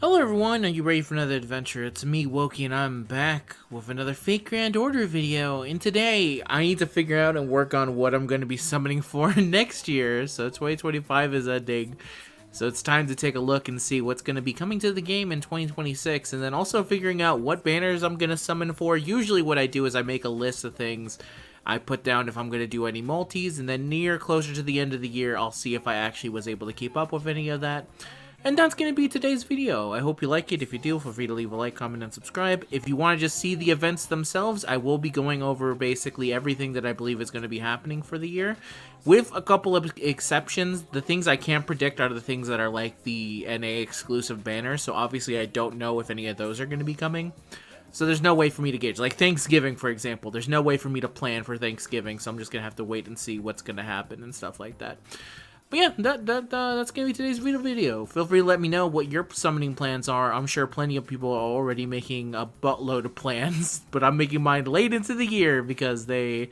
Hello everyone, are you ready for another adventure? It's me, Wokey, and I'm back with another Fate Grand Order video. And today, I need to figure out and work on what I'm going to be summoning for next year. So 2025 is ending. So it's time to take a look and see what's going to be coming to the game in 2026. And then also figuring out what banners I'm going to summon for. Usually what I do is I make a list of things. I put down if I'm going to do any multis. And then closer to the end of the year, I'll see if I actually was able to keep up with any of that. And that's going to be today's video. I hope you like it. If you do, feel free to leave a like, comment, and subscribe. If you want to just see the events themselves, I will be going over basically everything that I believe is going to be happening for the year. With a couple of exceptions, the things I can't predict are the things that are like the NA exclusive banners. So obviously I don't know if any of those are going to be coming. So there's no way for me to gauge. Like Thanksgiving, for example, there's no way for me to plan for Thanksgiving. So I'm just going to have to wait and see what's going to happen and stuff like that. But yeah, that's going to be today's video. Feel free to let me know what your summoning plans are. I'm sure plenty of people are already making a buttload of plans, but I'm making mine late into the year because they...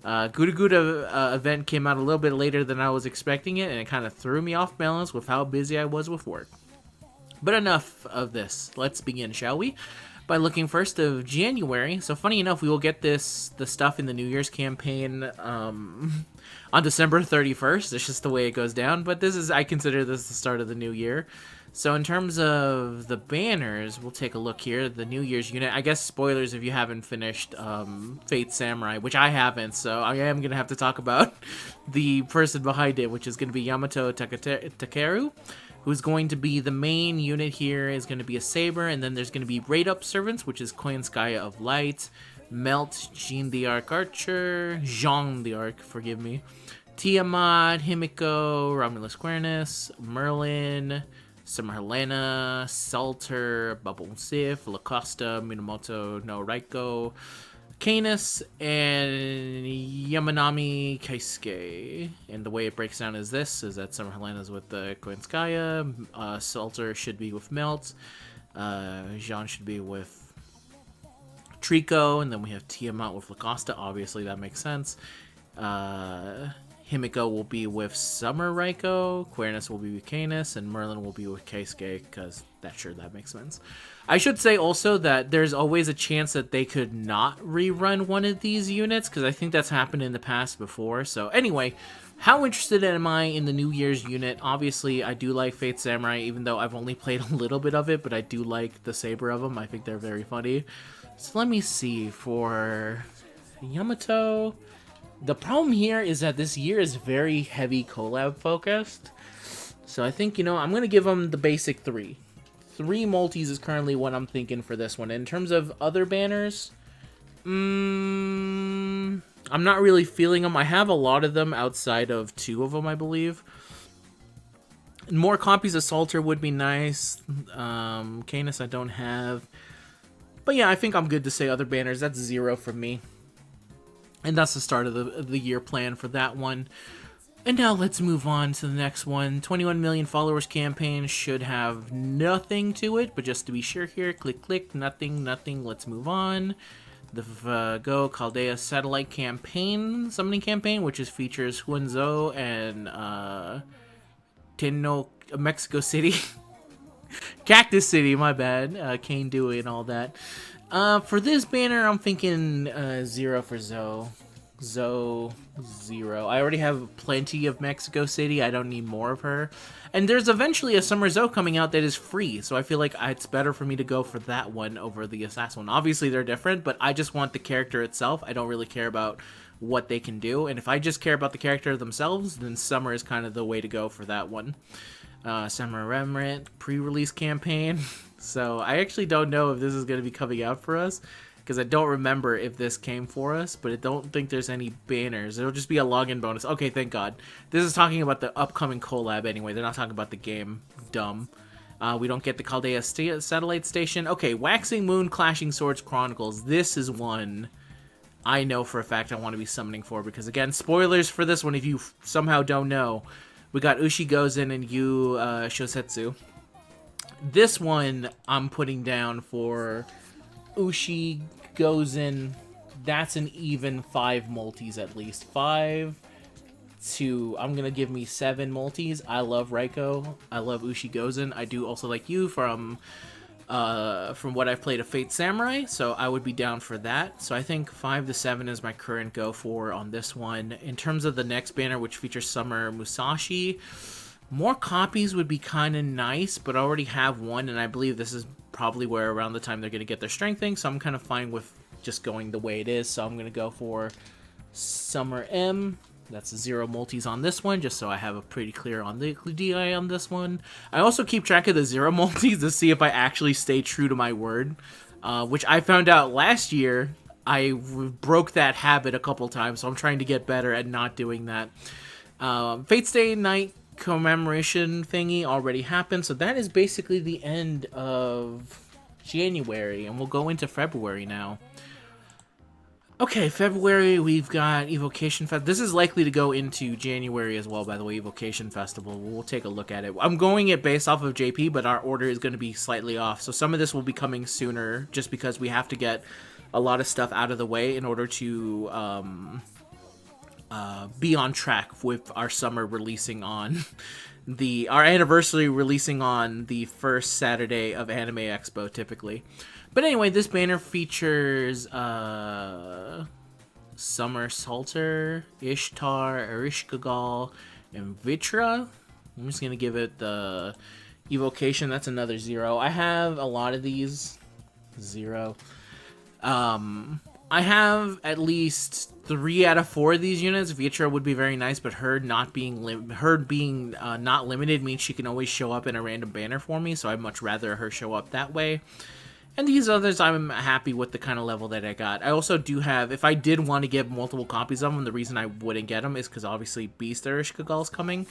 Gouda Gouda event came out a little bit later than I was expecting it, and it kind of threw me off balance with how busy I was with work. But enough of this. Let's begin, shall we? By looking first of January. So funny enough, we will get the stuff in the New Year's campaign on December 31st. It's just the way it goes down. But I consider this the start of the new year. So in terms of the banners, we'll take a look here. The New Year's unit. I guess spoilers if you haven't finished Fate Samurai, which I haven't. So I am going to have to talk about the person behind it, which is going to be Yamato Takeru. Who's going to be the main unit here is going to be a Saber, and then there's going to be Raid Up Servants, which is Koyanskaya of Light, Melt, Jean the Archer, forgive me, Tiamat, Himiko, Romulus Quernus, Merlin, Summer Helena, Salter, Bubble Sif, Lacosta, Minamoto no Raiko, Canis, and Yamanami Keisuke. And the way it breaks down is this, is that Summer Helena's with the Koenskaya, Salter should be with Melt, Jean should be with Trico, and then we have Tiamat with Lacosta. Obviously, that makes sense. Himiko will be with Summer Raiko, Quernus will be with Canis, and Merlin will be with Keisuke, because that makes sense. I should say also that there's always a chance that they could not rerun one of these units, because I think that's happened in the past before. So anyway, how interested am I in the New Year's unit? Obviously, I do like Fate Samurai, even though I've only played a little bit of it, but I do like the Saber of them. I think they're very funny. So let me see, for Yamato... The problem here is that this year is very heavy collab focused. So I think, I'm going to give them the basic 3. 3 multis is currently what I'm thinking for this one. In terms of other banners, I'm not really feeling them. I have a lot of them outside of 2 of them, I believe. More copies of Salter would be nice. Canis I don't have. But yeah, I think I'm good to say other banners. That's 0 from me. And that's the start of the year plan for that one. And now let's move on to the next one. 21 million followers campaign should have nothing to it, but just to be sure here, click, nothing, let's move on. The FGO Chaldea Satellite Campaign, Summoning Campaign, which features Huanzhou and Tenno, Mexico City. Cactus City, my bad. Kane Dewey and all that. For this banner, I'm thinking 0 for Zoe. Zoe, 0. I already have plenty of Mexico City. I don't need more of her. And there's eventually a Summer Zoe coming out that is free, so I feel like it's better for me to go for that one over the Assassin one. Obviously, they're different, but I just want the character itself. I don't really care about what they can do. And if I just care about the character themselves, then Summer is kind of the way to go for that one. Summer Remnant pre-release campaign. So I actually don't know if this is going to be coming out for us, because I don't remember if this came for us, but I don't think there's any banners. It'll just be a login bonus. Okay, thank God. This is talking about the upcoming collab anyway. They're not talking about the game. Dumb. We don't get the Chaldea Satellite Station. Okay, Waxing Moon Clashing Swords Chronicles. This is one I know for a fact I want to be summoning for, because again, spoilers for this one if you somehow don't know. We got Ushi Gozen and Yu Shosetsu. This one I'm putting down for Ushi Gozen. That's an even 5 multis at least. 5, I'm gonna give me 7 multis. I love Raiko. I love Ushi I do also like you from what I've played of Fate Samurai, so I would be down for that. So I think 5 to 7 is my current go for on this one. In terms of the next banner, which features Summer Musashi, more copies would be kind of nice, but I already have one, and I believe this is probably where around the time they're going to get their strength thing, so I'm kind of fine with just going the way it is. So I'm going to go for Summer M. That's 0 multis on this one, just so I have a pretty clear on the DI on this one. I also keep track of the 0 multis to see if I actually stay true to my word, which I found out last year. I broke that habit a couple times, so I'm trying to get better at not doing that. Fate's Day Night commemoration thingy already happened, so that is basically the end of January, and we'll go into February now. Okay, February, we've got Evocation Fest. This is likely to go into January as well, by the way, Evocation Festival. We'll take a look at it. I'm going it based off of JP, but our order is going to be slightly off. So some of this will be coming sooner, just because we have to get a lot of stuff out of the way in order to be on track with our summer releasing on our anniversary releasing on the first Saturday of Anime Expo, typically. But anyway, this banner features Summer Salter, Ishtar, Erishkigal, and Vitra. I'm just going to give it the Evocation. That's another 0. I have a lot of these. 0. I have at least 3 out of 4 of these units. Vitra would be very nice, but her not being not limited means she can always show up in a random banner for me, so I'd much rather her show up that way. And these others, I'm happy with the kind of level that I got. I also do have, if I did want to get multiple copies of them, the reason I wouldn't get them is because obviously Beast Erish Kagal's coming,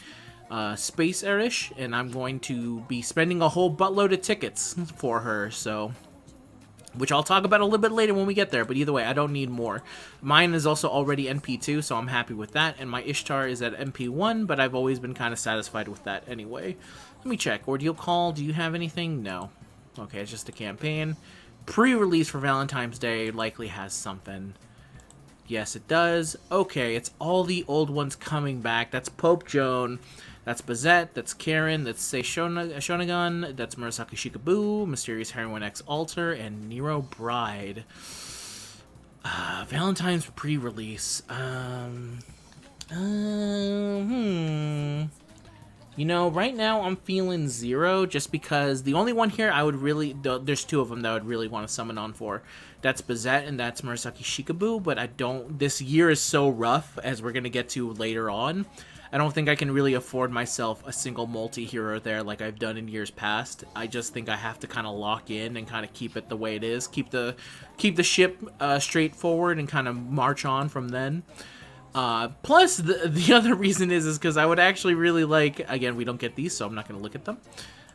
Space Erish, and I'm going to be spending a whole buttload of tickets for her, so, which I'll talk about a little bit later when we get there, but either way, I don't need more. Mine is also already NP2, so I'm happy with that, and my Ishtar is at NP1, but I've always been kind of satisfied with that anyway. Let me check. Ordeal Call, do you have anything? No. Okay, it's just a campaign. Pre-release for Valentine's Day likely has something. Yes, it does. Okay, it's all the old ones coming back. That's Pope Joan. That's Bazette. That's Karen. That's Sei Shonagon. That's Murasaki Shikabue. Mysterious Heroine X Alter. And Nero Bride. Valentine's pre-release. You know, right now I'm feeling 0 just because the only one here I would really... There's 2 of them that I would really want to summon on for. That's Bazette and that's Murasaki Shikabue, but I don't... This year is so rough, as we're going to get to later on. I don't think I can really afford myself a single multi here or there like I've done in years past. I just think I have to kind of lock in and kind of keep it the way it is. Keep the ship straightforward and kind of march on from then. Plus, the other reason is because I would actually really like, again, we don't get these, so I'm not going to look at them.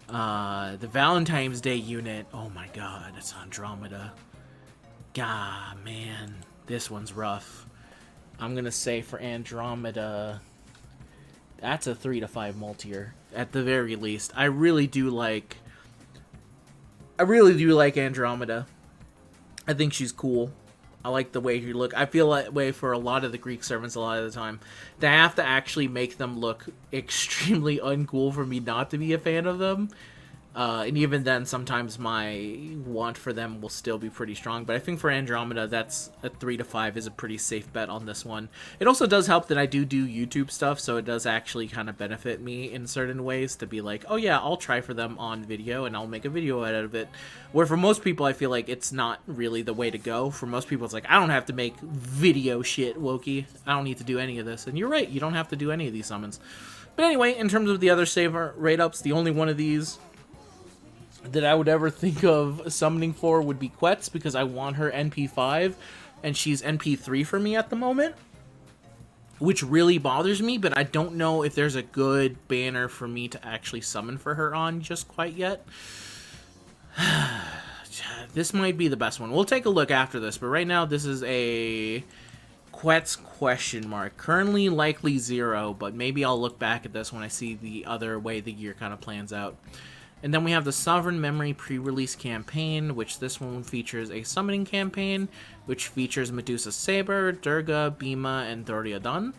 The Valentine's Day unit, oh my god, it's Andromeda. God, man, this one's rough. I'm going to say for Andromeda, that's a 3 to 5 multier, at the very least. I really do like Andromeda. I think she's cool. I like the way you look. I feel that way for a lot of the Greek servants a lot of the time. They have to actually make them look extremely uncool for me not to be a fan of them. And even then, sometimes my want for them will still be pretty strong. But I think for Andromeda, that's a 3 to 5 is a pretty safe bet on this one. It also does help that I do YouTube stuff, so it does actually kind of benefit me in certain ways to be like, oh yeah, I'll try for them on video and I'll make a video out of it. Where for most people, I feel like it's not really the way to go. For most people, it's like, I don't have to make video shit, Wokey. I don't need to do any of this. And you're right, you don't have to do any of these summons. But anyway, in terms of the other save rate ups, the only one of these that I would ever think of summoning for would be Quetz, because I want her NP5, and she's NP3 for me at the moment, which really bothers me, but I don't know if there's a good banner for me to actually summon for her on just quite yet. This might be the best one. We'll take a look after this, but right now this is a Quetz question mark. Currently likely 0, but maybe I'll look back at this when I see the other way the year kind of plans out. And then we have the Sovereign Memory pre-release campaign, which this one features a summoning campaign, which features Medusa Saber, Durga, Bhima, and Duryodhan.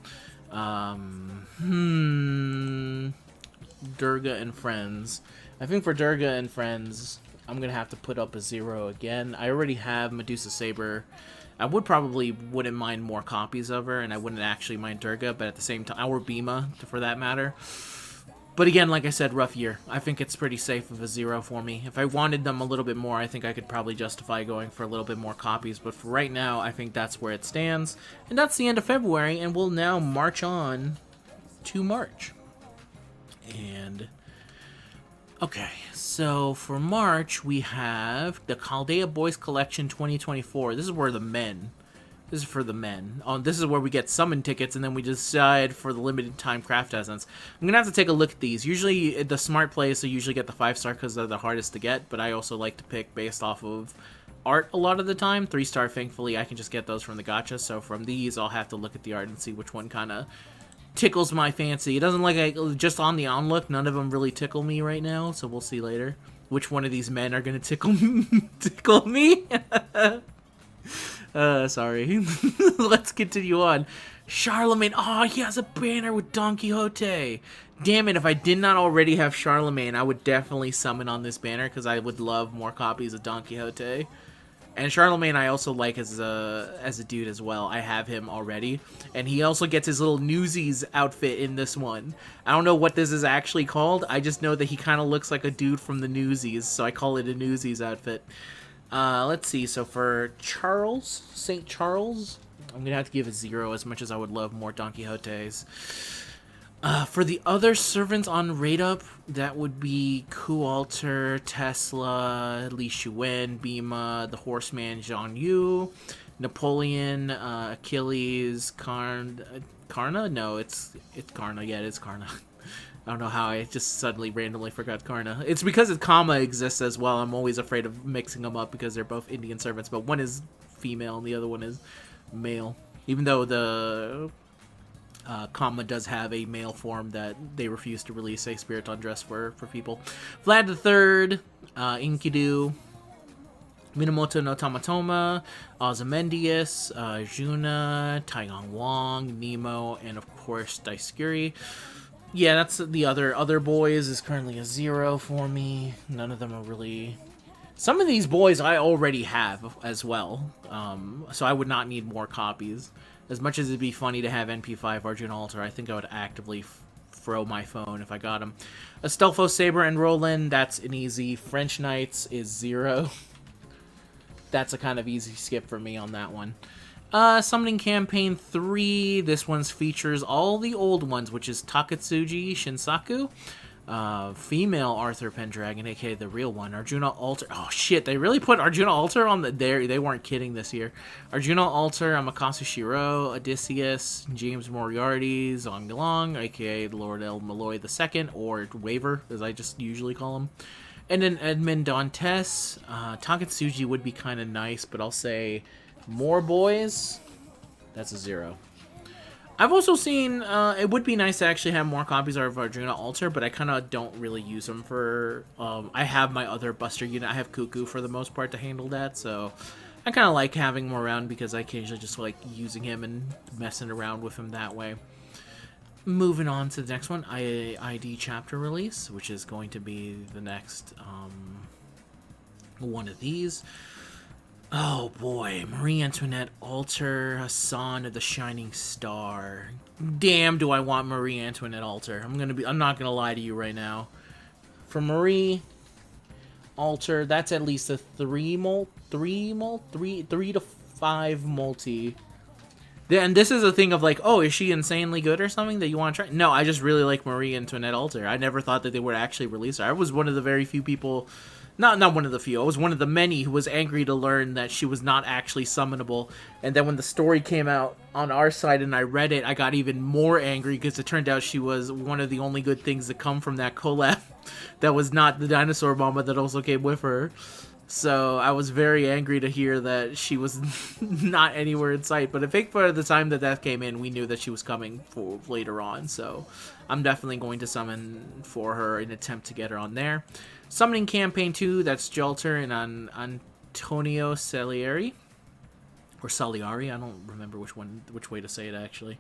Durga and Friends. I think for Durga and Friends, I'm going to have to put up a 0 again. I already have Medusa Saber. I wouldn't mind more copies of her, and I wouldn't actually mind Durga, but at the same time, or Bhima, for that matter. But again, like I said, rough year. I think it's pretty safe of a 0 for me. If I wanted them a little bit more, I think I could probably justify going for a little bit more copies. But for right now, I think that's where it stands. And that's the end of February, and we'll now march on to March. And okay, so for March, we have the Chaldea Boys Collection 2024. This is where the men. This is for the men. This is where we get summon tickets, and then we decide for the limited time craft essence. I'm going to have to take a look at these. Usually, the smart plays, usually get the 5-star because they're the hardest to get, but I also like to pick based off of art a lot of the time. 3-star, thankfully, I can just get those from the gacha, so from these, I'll have to look at the art and see which one kind of tickles my fancy. It doesn't just on the onlook, none of them really tickle me right now, so we'll see later which one of these men are going to tickle me. Sorry. Let's continue on. Charlemagne. Oh, he has a banner with Don Quixote. Damn it, if I did not already have Charlemagne, I would definitely summon on this banner because I would love more copies of Don Quixote. And Charlemagne I also like as a dude as well. I have him already. And he also gets his little Newsies outfit in this one. I don't know what this is actually called. I just know that he kind of looks like a dude from the Newsies, so I call it a Newsies outfit. Let's see. So for Charles, St. Charles, I'm going to have to give a 0 as much as I would love more Don Quixotes. For the other servants on Raid Up, that would be Kualter, Tesla, Li Shuen, Bhima, the Horseman, Zhang Yu, Napoleon, Achilles, Karna? No, it's Karna. Yeah, it is Karna. I don't know how I just suddenly randomly forgot Karna. It's because Kama exists as well. I'm always afraid of mixing them up because they're both Indian servants, but one is female and the other one is male. Even though the Kama does have a male form that they refuse to release a spirit undress for people. Vlad III, Enkidu, Minamoto no Tamatoma, Ozymandias, Juna, Taiyang Wong, Nemo, and of course Daisuke. Yeah, that's the other boys is currently a 0 for me. None of them are really... Some of these boys I already have as well, so I would not need more copies. As much as it'd be funny to have NP5 Arjuna Altar, I think I would actively throw my phone if I got him. Astolfo Saber and Roland, that's an easy. French Knights is 0. That's a kind of easy skip for me on that one. Summoning Campaign 3, this one features all the old ones, which is Takatsuji Shinsaku, female Arthur Pendragon, aka the real one, Arjuna Altar. Oh shit, they really put Arjuna Altar on the there. They weren't kidding this year. Arjuna Altar, Amakasu Shiro, Odysseus, James Moriarty, Zonglong, aka Lord El Malloy II, or Waver, as I just usually call him. And then Edmund Dantes. Takatsuji would be kind of nice, but I'll say more boys. That's a 0. I've also seen, it would be nice to actually have more copies of Arjuna Altar, but I kind of don't really use them for, I have my other Buster unit. I have Cuckoo for the most part to handle that, so I kind of like having him around because I occasionally just like using him and messing around with him that way. Moving on to the next one, ID chapter release, which is going to be the next one of these. Oh boy, Marie Antoinette Altar, Hassan of the Shining Star. Damn, do I want Marie Antoinette Altar. I'm not gonna lie to you right now. For Marie Altar, that's at least a 3 to 5 multi. And this is a thing of like, oh, is she insanely good or something that you want to try? No, I just really like Marie Antoinette Altar. I never thought that they would actually release her. I was one of the very few people, not one of the few, I was one of the many who was angry to learn that she was not actually summonable. And then when the story came out on our side and I read it, I got even more angry because it turned out she was one of the only good things that come from that collab that was not the dinosaur mama that also came with her. So I was very angry to hear that she was not anywhere in sight. But I think for the time that came in, we knew that she was coming for later on. So I'm definitely going to summon for her in an attempt to get her on there. Summoning Campaign 2, that's Jalter and Antonio Salieri. or Saliari. I don't remember which way to say it actually.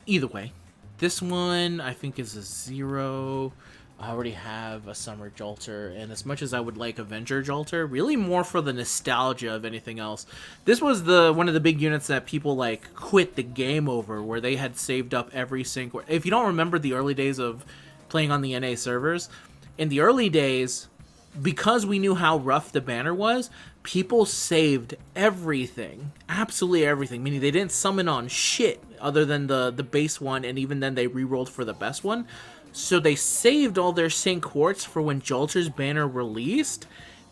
Either way, this one I think is a 0. I already have a Summer Jolter, and as much as I would like Avenger Jolter, really more for the nostalgia of anything else. This was one of the big units that people like quit the game over, where they had saved up every single. If you don't remember the early days of playing on the NA servers, in the early days, because we knew how rough the banner was, people saved everything, absolutely everything. Meaning they didn't summon on shit other than the base one, and even then they re-rolled for the best one. So they saved all their St. Quartz for when Jolter's banner released,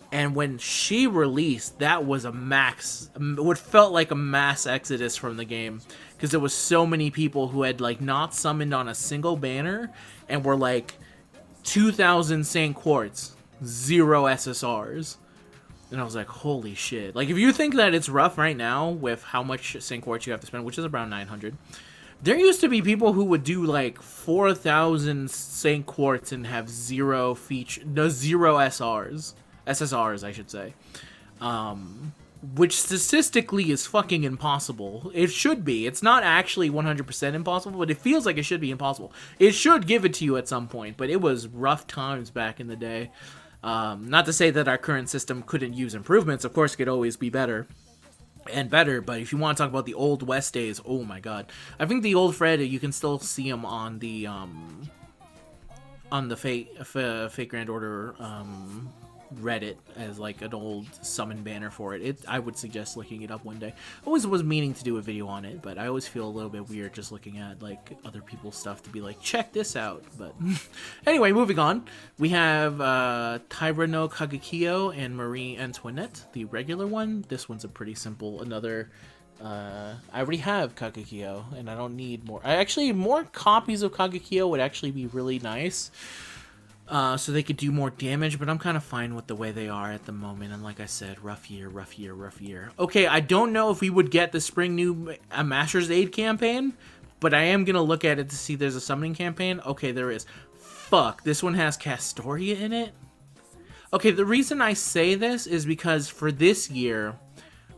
and when she released, that was what felt like a mass exodus from the game, because there was so many people who had like not summoned on a single banner, and were like 2,000 St. Quartz, 0 SSRs. And I was like, holy shit. Like, if you think that it's rough right now with how much St. Quartz you have to spend, which is around 900, there used to be people who would do like 4,000 St. Quartz and have 0 SSRs, I should say. Which statistically is fucking impossible. It should be. It's not actually 100% impossible, but it feels like it should be impossible. It should give it to you at some point, but it was rough times back in the day. Not to say that our current system couldn't use improvements. Of course, it could always be better and better, but if you want to talk about the old West days, oh my god. I think the old Fred, you can still see him on the Fake Grand Order Reddit as like an old summon banner for it. I would suggest looking it up one day. I always was meaning to do a video on it, but I always feel a little bit weird just looking at like other people's stuff to be like, check this out. But anyway, moving on. We have Tyra no Kagekiyo and Marie Antoinette, the regular one. This one's a pretty simple, another I already have Kagekiyo and I don't need more. More copies of Kagekiyo would actually be really nice. So they could do more damage, but I'm kind of fine with the way they are at the moment. And like I said, rough year. Okay, I don't know if we would get the Spring New Master's Aid campaign, but I am going to look at it to see there's a summoning campaign. Okay, there is. Fuck, this one has Castoria in it? Okay, the reason I say this is because for this year,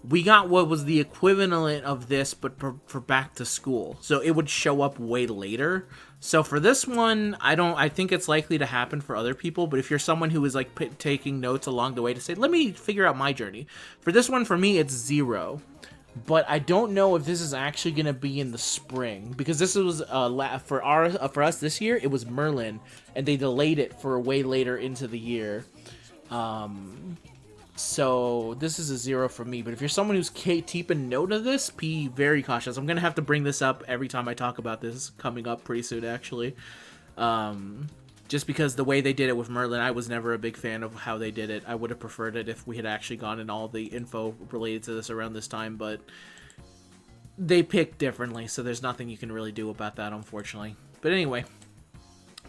we got what was the equivalent of this, but for back to school. So it would show up way later. So for this one, I think it's likely to happen for other people. But if you're someone who is like taking notes along the way to say, let me figure out my journey. For this one, for me, it's 0. But I don't know if this is actually going to be in the spring. Because this was, for us this year, it was Merlin. And they delayed it for way later into the year. So this is a 0 for me, but if you're someone who's keeping note of this, be very cautious. I'm going to have to bring this up every time I talk about this, coming up pretty soon, actually. Just because the way they did it with Merlin, I was never a big fan of how they did it. I would have preferred it if we had actually gotten all the info related to this around this time, but they picked differently, so there's nothing you can really do about that, unfortunately. But anyway,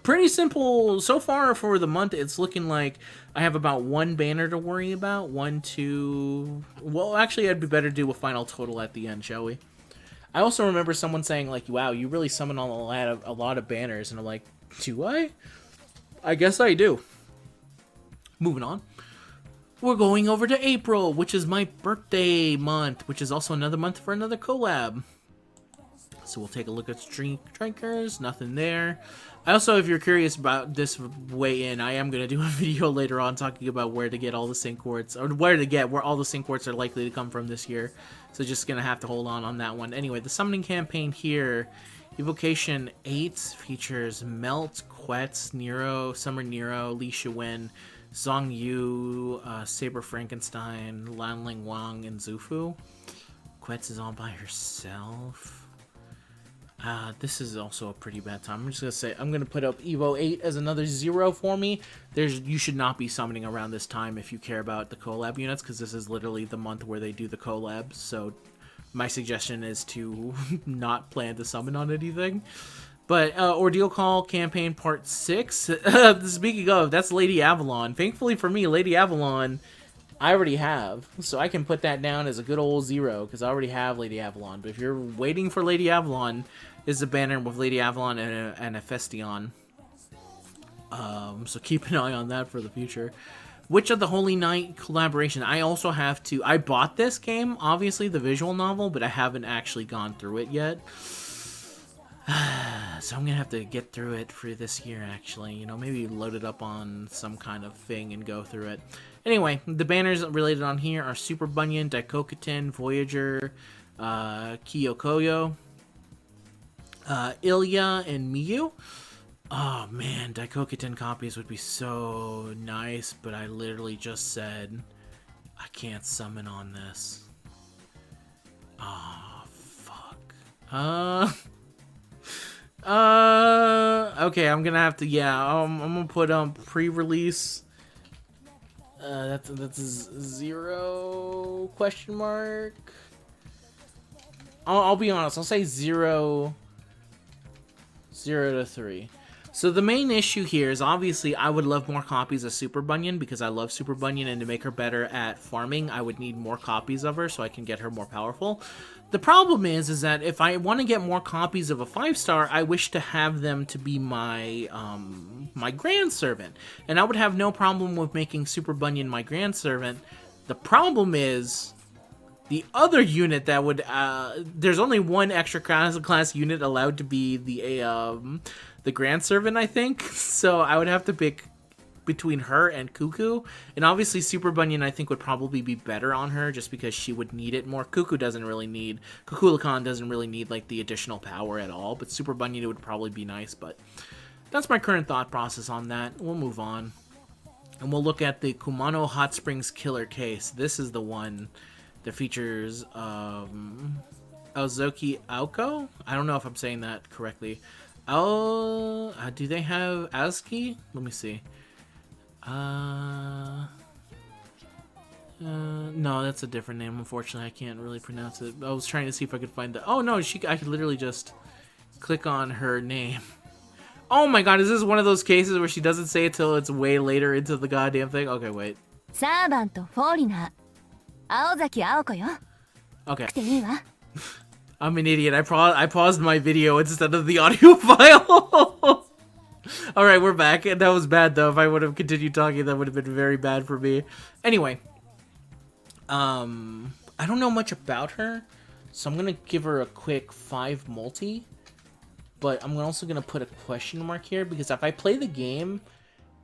pretty simple so far for the month. It's looking like I have about 1 banner to worry about. 1, 2... Well, actually, I'd be better to do a final total at the end, shall we? I also remember someone saying, like, wow, you really summon on a lot of banners. And I'm like, do I? I guess I do. Moving on. We're going over to April, which is my birthday month, which is also another month for another collab. So we'll take a look at Strikers. Nothing there. Also, if you're curious about this weigh-in, I am going to do a video later on talking about where to get all the St. Quartz, or where all the St. Quartz are likely to come from this year. So just going to have to hold on that one. Anyway, the summoning campaign here, Evocation 8 features Melt, Quetz, Nero, Summer Nero, Li Shiwen, Zhong Yu, Saber Frankenstein, Lanling Wang, and Zufu. Quetz is all by herself. This is also a pretty bad time. I'm just going to say, I'm going to put up Evo 8 as another 0 for me. You should not be summoning around this time if you care about the collab units, because this is literally the month where they do the collabs. So my suggestion is to not plan to summon on anything. But Ordeal Call Campaign Part 6. Speaking of, that's Lady Avalon. Thankfully for me, Lady Avalon, I already have. So I can put that down as a good old 0, because I already have Lady Avalon. But if you're waiting for Lady Avalon, this is a banner with Lady Avalon and a Festion. So keep an eye on that for the future. Witch of the Holy Night collaboration. I also have to... I bought this game, obviously, the visual novel, but I haven't actually gone through it yet. So I'm gonna have to get through it for this year, actually. You know, maybe load it up on some kind of thing and go through it. Anyway, the banners related on here are Super Bunyan, Daikokuten, Voyager, Kyokoyo, Ilya, and Miyu. Oh man, Daikokuten copies would be so nice, but I literally just said I can't summon on this. Oh, fuck. Okay, I'm gonna have to, yeah, I'm gonna put pre-release. That's a 0 question mark. I'll be honest, I'll say 0 to 3. So the main issue here is obviously I would love more copies of Super Bunyan because I love Super Bunyan, and to make her better at farming, I would need more copies of her so I can get her more powerful. The problem is that if I want to get more copies of a 5-star, I wish to have them to be my my grand servant, and I would have no problem with making Super Bunyan my grand servant. The problem is the other unit that would there's only one extra class unit allowed to be the grand servant, I think. So I would have to pick between her and Cuckoo, and obviously Super Bunyan I think would probably be better on her just because she would need it more. Cuckoo doesn't really need, Kukulkan doesn't really need like the additional power at all, but Super Bunyan would probably be nice. But that's my current thought process on that. We'll move on and we'll look at the Kumano Hot Springs Killer Case. This is the one that features Aozoki Aoko. I don't know if I'm saying that correctly. Do they have Aozuki? Let me see. No, that's a different name. Unfortunately, I can't really pronounce it. I was trying to see if I could find the... Oh, no, I could literally just click on her name. Oh my god, is this one of those cases where she doesn't say it till it's way later into the goddamn thing? Okay, wait. Okay. I'm an idiot. I paused my video instead of the audio file. Alright, we're back. That was bad, though. If I would have continued talking, that would have been very bad for me. Anyway. I don't know much about her, so I'm going to give her a quick 5 multi. But I'm also going to put a question mark here, because if I play the game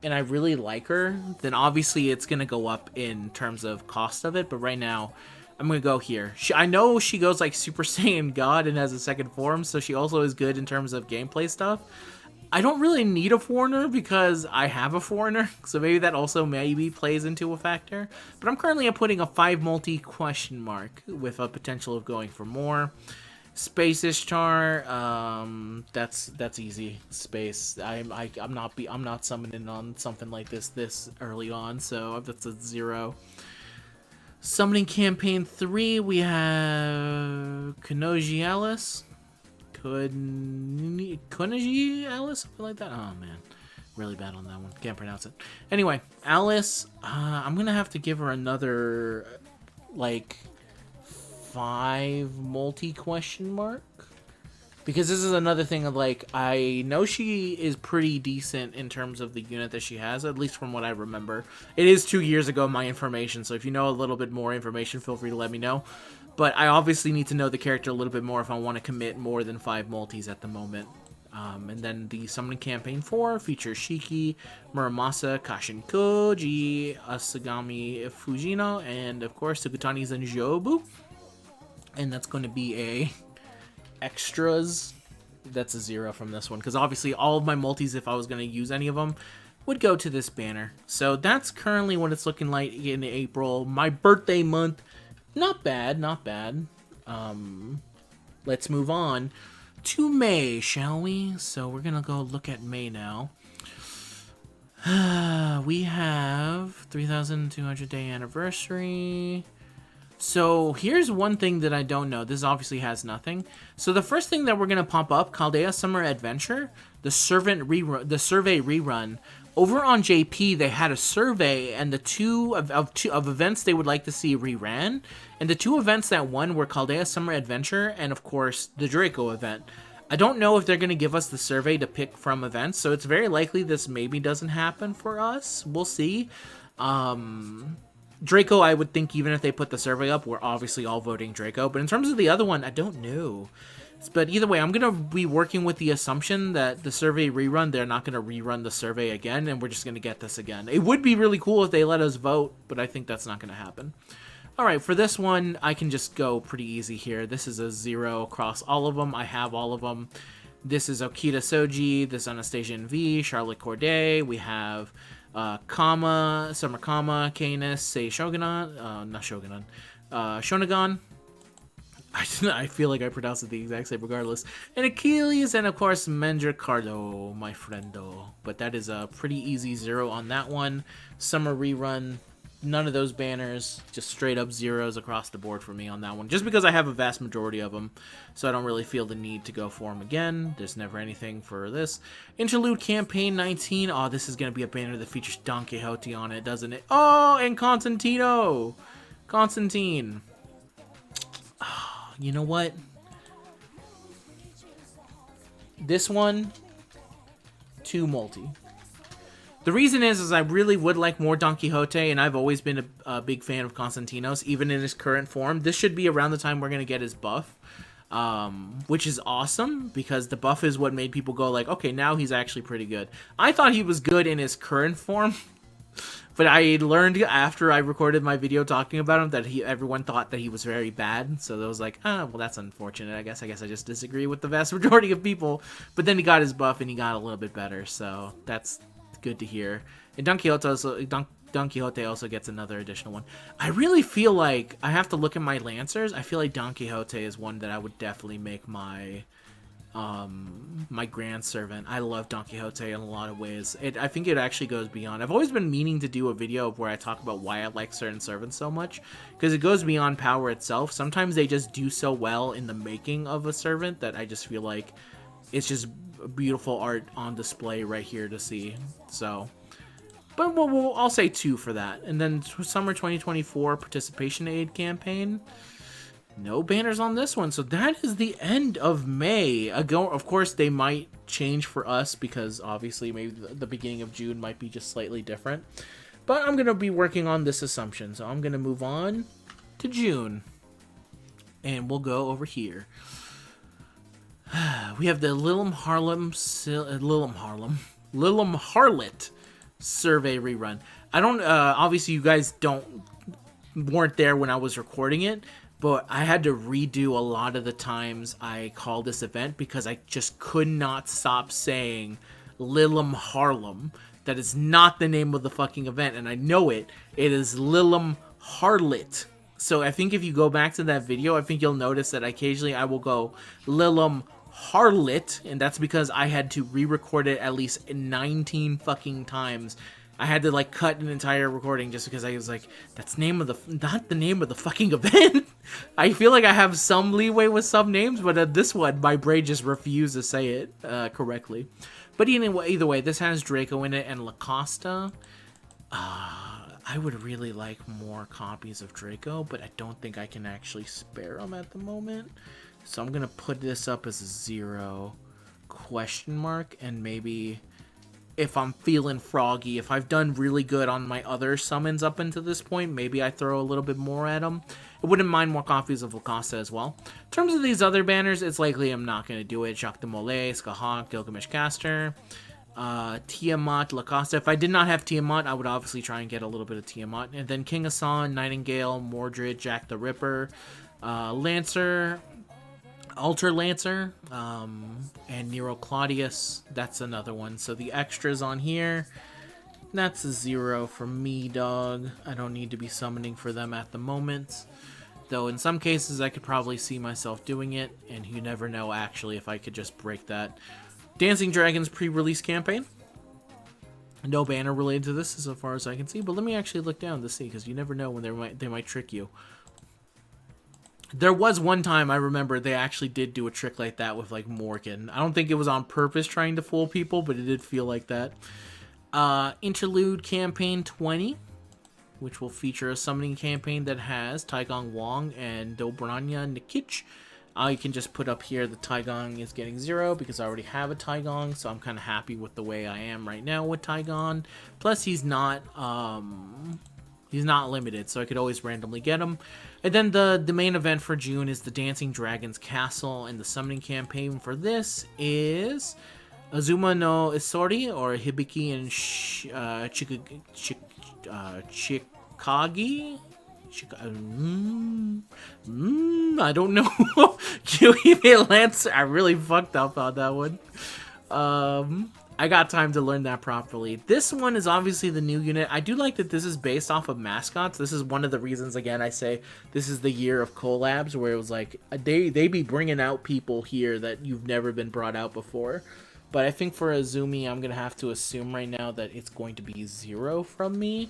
and I really like her, then obviously it's going to go up in terms of cost of it. But right now, I'm going to go here. I know she goes like Super Saiyan God and has a second form, so she also is good in terms of gameplay stuff. I don't really need a foreigner because I have a foreigner, so maybe that also maybe plays into a factor. But I'm currently putting a 5 multi question mark with a potential of going for more. Space Ishtar, that's easy. Space. I'm not summoning on something like this early on, so that's a 0. Summoning Campaign 3, we have Konoji Alice. Konoji Alice? Something like that? Oh, man. Really bad on that one. Can't pronounce it. Anyway, Alice, I'm going to have to give her another, like, 5 multi question mark. Because this is another thing of, like, I know she is pretty decent in terms of the unit that she has, at least from what I remember. It is 2 years ago, my information, so if you know a little bit more information, feel free to let me know. But I obviously need to know the character a little bit more if I want to commit more than 5 multis at the moment. And then the Summoning Campaign 4 features Shiki, Muramasa, Kashin Koji, Asagami Fujino, and of course Sugutani Zenjobu. And that's going to be a extras. That's a 0 from this one, because obviously all of my multis, if I was going to use any of them, would go to this banner. So that's currently what it's looking like in April. My birthday month. Not bad, not bad. Let's move on to May, shall we? So we're gonna go look at May now. We have 3,200 day anniversary. So here's one thing that I don't know. This obviously has nothing. So the first thing that we're gonna pop up, Chaldea Summer Adventure, the survey rerun. Over on JP, they had a survey, and the two events they would like to see reran. And the 2 events that won were Chaldea Summer Adventure and, of course, the Draco event. I don't know if they're going to give us the survey to pick from events, so it's very likely this maybe doesn't happen for us. We'll see. Draco, I would think even if they put the survey up, we're obviously all voting Draco. But in terms of the other one, I don't know. But either way, I'm going to be working with the assumption that the survey rerun, they're not going to rerun the survey again, and we're just going to get this again. It would be really cool if they let us vote, but I think that's not going to happen. Alright, for this one, I can just go pretty easy here. This is a 0 across all of them. I have all of them. This is Okita Soji, this is Anastasia NV, Charlotte Corday. We have Summer Kama, Canis, Sei Shogunan, not Shogunan, Shonagon. I feel like I pronounced it the exact same regardless. And Achilles, and of course, Mendricardo, my friendo. But that is a pretty easy 0 on that one. Summer rerun, none of those banners, just straight up 0s across the board for me on that one. Just because I have a vast majority of them, so I don't really feel the need to go for them again. There's never anything for this. Interlude Campaign 19. Oh, this is going to be a banner that features Don Quixote on it, doesn't it? Oh, and Constantino! Constantine. You know what? This one, 2 multi. The reason is I really would like more Don Quixote, and I've always been a big fan of Constantinos, even in his current form. This should be around the time we're going to get his buff, which is awesome, because the buff is what made people go like, okay, now he's actually pretty good. I thought he was good in his current form, but I learned after I recorded my video talking about him that everyone thought that he was very bad. So it was like, well, that's unfortunate. I guess I just disagree with the vast majority of people. But then he got his buff and he got a little bit better. So that's good to hear. And Don Quixote also gets another additional one. I really feel like I have to look at my Lancers. I feel like Don Quixote is one that I would definitely make my my Grand Servant. I love Don Quixote in a lot of ways. I think it actually goes beyond. I've always been meaning to do a video where I talk about why I like certain servants so much, because it goes beyond power itself. Sometimes they just do so well in the making of a servant that I just feel like it's just beautiful art on display right here to see. So, but I'll say 2 for that. And then Summer 2024 Participation Aid Campaign. No banners on this one, so that is the end of May. Of course, they might change for us because obviously maybe the beginning of June might be just slightly different. But I'm going to be working on this assumption, so I'm going to move on to June. And we'll go over here. We have the Lilum Harlot survey rerun. I don't, obviously you guys weren't there when I was recording it, but I had to redo a lot of the times I called this event because I just could not stop saying Lilum Harlem. That is not the name of the fucking event, and I know it. It is Lilum Harlot. So I think if you go back to that video, I think you'll notice that occasionally I will go Lilum Harlot, and that's because I had to re-record it at least 19 fucking times. I had to like cut an entire recording just because I was like, that's not the name of the fucking event. I feel like I have some leeway with some names, but this one, my brain just refused to say it correctly. But either way, this has Draco in it and Lacosta. I would really like more copies of Draco, but I don't think I can actually spare them at the moment. So I'm going to put this up as a 0 question mark, and maybe if I'm feeling froggy, if I've done really good on my other summons up until this point, maybe I throw a little bit more at them. I wouldn't mind more copies of Lacosta as well. In terms of these other banners, it's likely I'm not going to do it. Jacques de Molay, Skahawk, Gilgamesh Caster, Tiamat, Lacosta. If I did not have Tiamat, I would obviously try and get a little bit of Tiamat. And then King Hassan, Nightingale, Mordred, Jack the Ripper, Lancer, Alter Lancer, and Nero Claudius. That's another one. So the extras on here, that's a 0 for me, dog. I don't need to be summoning for them at the moment. Though in some cases I could probably see myself doing it, and you never know actually if I could just break that. Dancing Dragons pre-release campaign. No banner related to this as far as I can see, but let me actually look down to see, because you never know when they might trick you. There was one time I remember they actually did do a trick like that with like Morgan. I don't think it was on purpose trying to fool people, but it did feel like that. Interlude Campaign 20, which will feature a summoning campaign that has Taigong Wong and Dobranya Nikich. I can just put up here the Taigong is getting 0 because I already have a Taigong, so I'm kind of happy with the way I am right now with Taigong. Plus, he's not limited, so I could always randomly get him. And then the main event for June is the Dancing Dragon's Castle, and the summoning campaign for this is Azuma no Isori, or Hibiki and Chikagi? I don't know. QEV Lance, I really fucked up on that one. I got time to learn that properly. This one is obviously the new unit. I do like that this is based off of mascots. This is one of the reasons, again, I say this is the year of collabs, where it was like, they be bringing out people here that you've never been brought out before. But I think for Azumi, I'm going to have to assume right now that it's going to be 0 from me.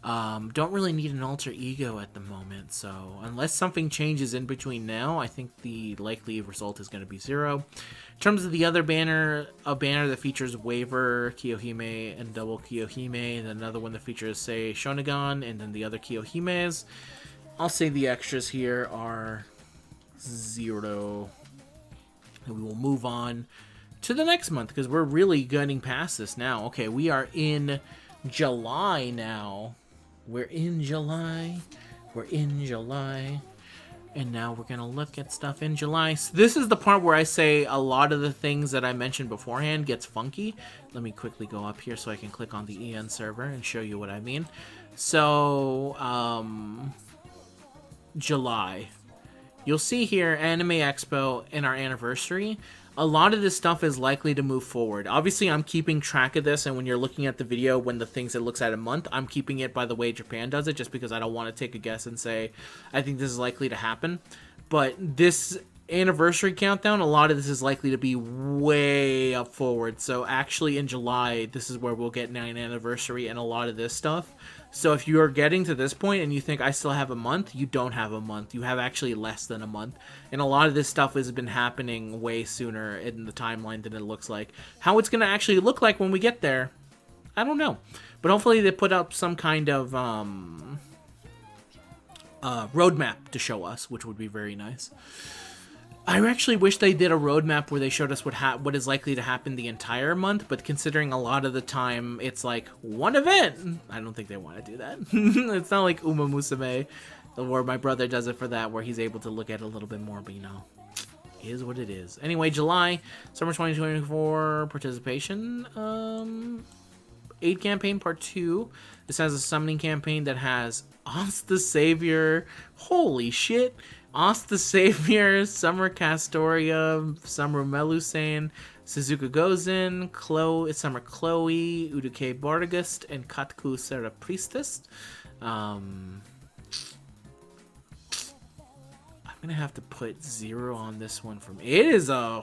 Don't really need an alter ego at the moment, so unless something changes in between now, I think the likely result is going to be 0. In terms of the other banner, a banner that features Waver, Kiyohime, and double Kiyohime, and another one that features, say, Shonagon, and then the other Kiyohimes, I'll say the extras here are 0. And we will move on to the next month, because we're really getting past this now. Okay, we are in July now. We're in July. And now we're going to look at stuff in July. So this is the part where I say a lot of the things that I mentioned beforehand gets funky. Let me quickly go up here so I can click on the EN server and show you what I mean. So, July. You'll see here Anime Expo and our anniversary. A lot of this stuff is likely to move forward. Obviously, I'm keeping track of this, and when you're looking at the video, when the things it looks at a month, I'm keeping it by the way Japan does it, just because I don't want to take a guess and say, I think this is likely to happen. But this anniversary countdown, a lot of this is likely to be way up forward. So actually, in July, this is where we'll get 9th anniversary and a lot of this stuff. So if you are getting to this point and you think I still have a month, you don't have a month. You have actually less than a month. And a lot of this stuff has been happening way sooner in the timeline than it looks like. How it's going to actually look like when we get there, I don't know. But hopefully they put up some kind of roadmap to show us, which would be very nice. I actually wish they did a roadmap where they showed us what is likely to happen the entire month, but considering a lot of the time it's like one event, I don't think they want to do that. It's not like Uma Musume, where my brother does it for that, where he's able to look at it a little bit more, but you know, it is what it is. Anyway, July, Summer 2024 participation, 8 campaign part 2. This has a summoning campaign that has Oz the Savior, holy shit, Oz the Savior, Summer Castoria, Summer Melusane, Suzuka Gozen, Summer Chloe, Uduke Bartagust, and Katku Sarah Priestess. I'm gonna have to put 0 on this one from it is I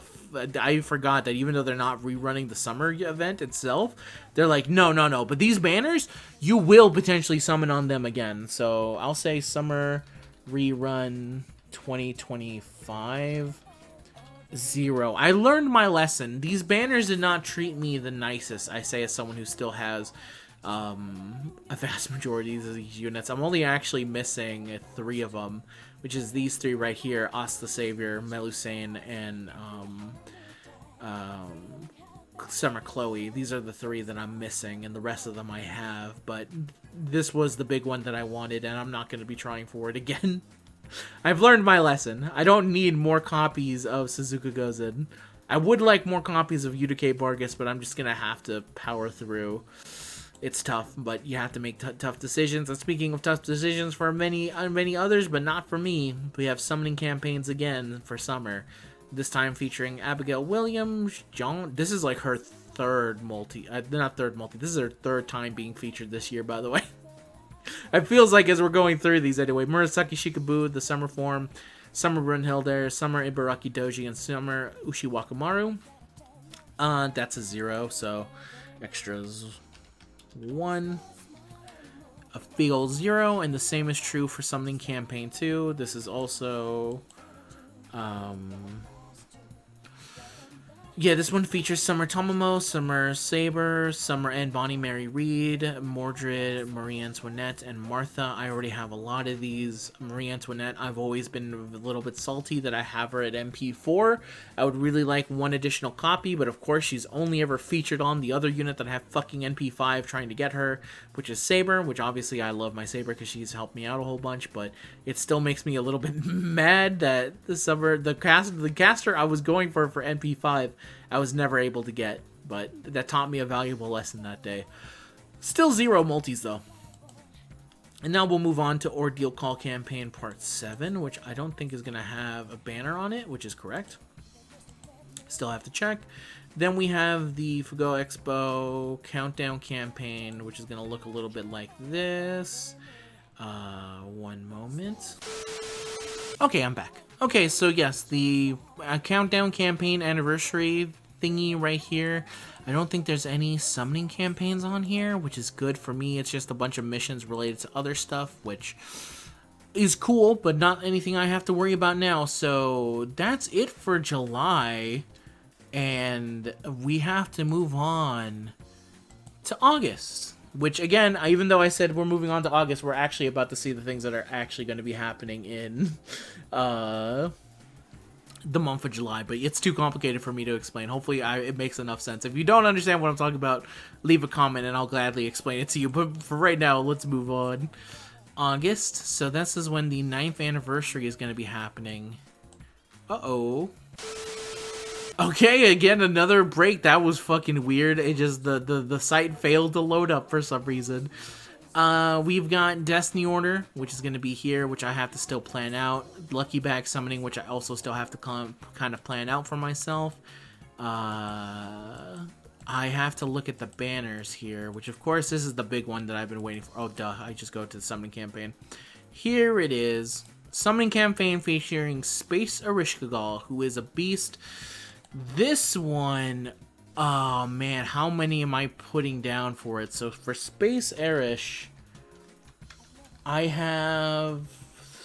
forgot that even though they're not rerunning the summer event itself, they're like, no, but these banners, you will potentially summon on them again. So I'll say summer rerun 2025 0. I learned my lesson. These banners did not treat me the nicest, I say, as someone who still has a vast majority of these units. I'm only actually missing 3 of them, which is these 3 right here, Oz the Savior, Melusane, and Summer Chloe. These are the 3 that I'm missing, and the rest of them I have, but this was the big one that I wanted, and I'm not going to be trying for it again. I've learned my lesson. I don't need more copies of Suzuka Gozen. I would like more copies of Uduke Bargus, but I'm just going to have to power through. It's tough, but you have to make tough decisions. And speaking of tough decisions for many others, but not for me, we have summoning campaigns again for summer. This time featuring Abigail Williams, John. This is like her third multi. Not third multi. This is her 3rd time being featured this year, by the way. It feels like as we're going through these anyway. Murasaki Shikabu, the Summer Form, Summer Brunhilde, Summer Ibaraki Doji, and Summer Ushiwakamaru. That's a 0, so extras 1. A field 0, and the same is true for Summoning Campaign 2. This is also Yeah, this one features Summer Tomomo, Summer Saber, Summer and Bonnie Mary Reed, Mordred, Marie Antoinette, and Martha. I already have a lot of these. Marie Antoinette, I've always been a little bit salty that I have her at MP4. I would really like one additional copy, but of course she's only ever featured on the other unit that I have fucking MP5 trying to get her, which is Saber, which obviously I love my Saber because she's helped me out a whole bunch, but it still makes me a little bit mad that the caster I was going for MP5 I was never able to get, but that taught me a valuable lesson that day. Still 0 multis, though. And now we'll move on to Ordeal Call Campaign Part 7, which I don't think is going to have a banner on it, which is correct. Still have to check. Then we have the FGO Expo Countdown Campaign, which is going to look a little bit like this. One moment. Okay, I'm back. Okay, so yes, the Countdown Campaign Anniversary thingy right here. I don't think there's any summoning campaigns on here, which is good for me. It's just a bunch of missions related to other stuff, which is cool, but not anything I have to worry about now. So that's it for July, and we have to move on to August. Which, again, even though I said we're moving on to August, we're actually about to see the things that are actually going to be happening in the month of July. But it's too complicated for me to explain. Hopefully, it makes enough sense. If you don't understand what I'm talking about, leave a comment and I'll gladly explain it to you. But for right now, let's move on. August. So this is when the 9th anniversary is going to be happening. Uh-oh. Okay, again, another break. That was fucking weird. It just, the site failed to load up for some reason. We've got Destiny Order, which is going to be here, which I have to still plan out. Lucky Bag Summoning, which I also still have to kind of plan out for myself. I have to look at the banners here, which of course, this is the big one that I've been waiting for. Oh, duh, I just go to the Summoning Campaign. Here it is. Summoning Campaign featuring Space Erishkigal, who is a beast. This one, oh man, how many am I putting down for it? So for Space Erish, I have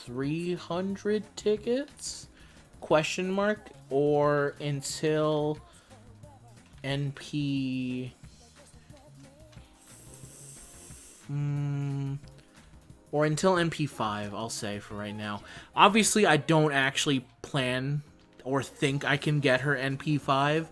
300 tickets? Question mark? Or until NP... or until NP5, I'll say for right now. Obviously, I don't actually plan or think I can get her NP5,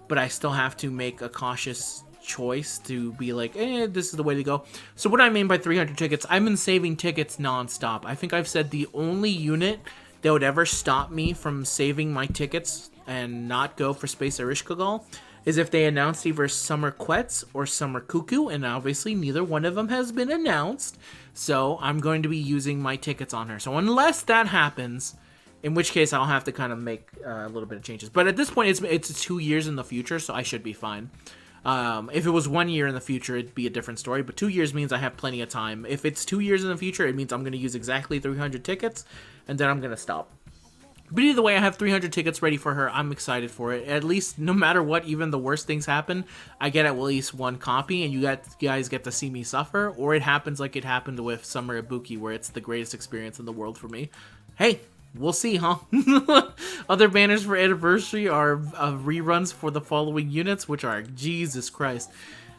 but I still have to make a cautious choice to be like, this is the way to go. So what I mean by 300 tickets, I've been saving tickets non-stop. I think I've said the only unit that would ever stop me from saving my tickets and not go for Space Erishkigal is if they announced either Summer Quetz or Summer Cuckoo, and obviously neither one of them has been announced, so I'm going to be using my tickets on her. So unless that happens, in which case, I'll have to kind of make a little bit of changes. But at this point, it's 2 years in the future, so I should be fine. If it was 1 year in the future, it'd be a different story. But 2 years means I have plenty of time. If it's 2 years in the future, it means I'm going to use exactly 300 tickets, and then I'm going to stop. But either way, I have 300 tickets ready for her. I'm excited for it. At least, no matter what, even the worst things happen, I get at least one copy, and you guys get to see me suffer. Or it happens like it happened with Summer Ibuki, where it's the greatest experience in the world for me. Hey! We'll see, huh? Other banners for Anniversary are reruns for the following units, which are, Jesus Christ,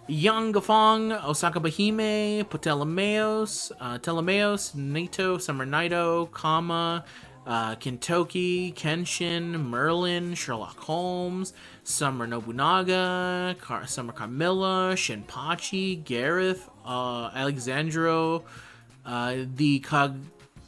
Yangafong, Osaka Bahime, Ptolemaeus, Naito, Summer Naito, Kama, Kintoki, Kenshin, Merlin, Sherlock Holmes, Summer Nobunaga, Summer Carmilla, Shinpachi, Gareth, Alexandro, the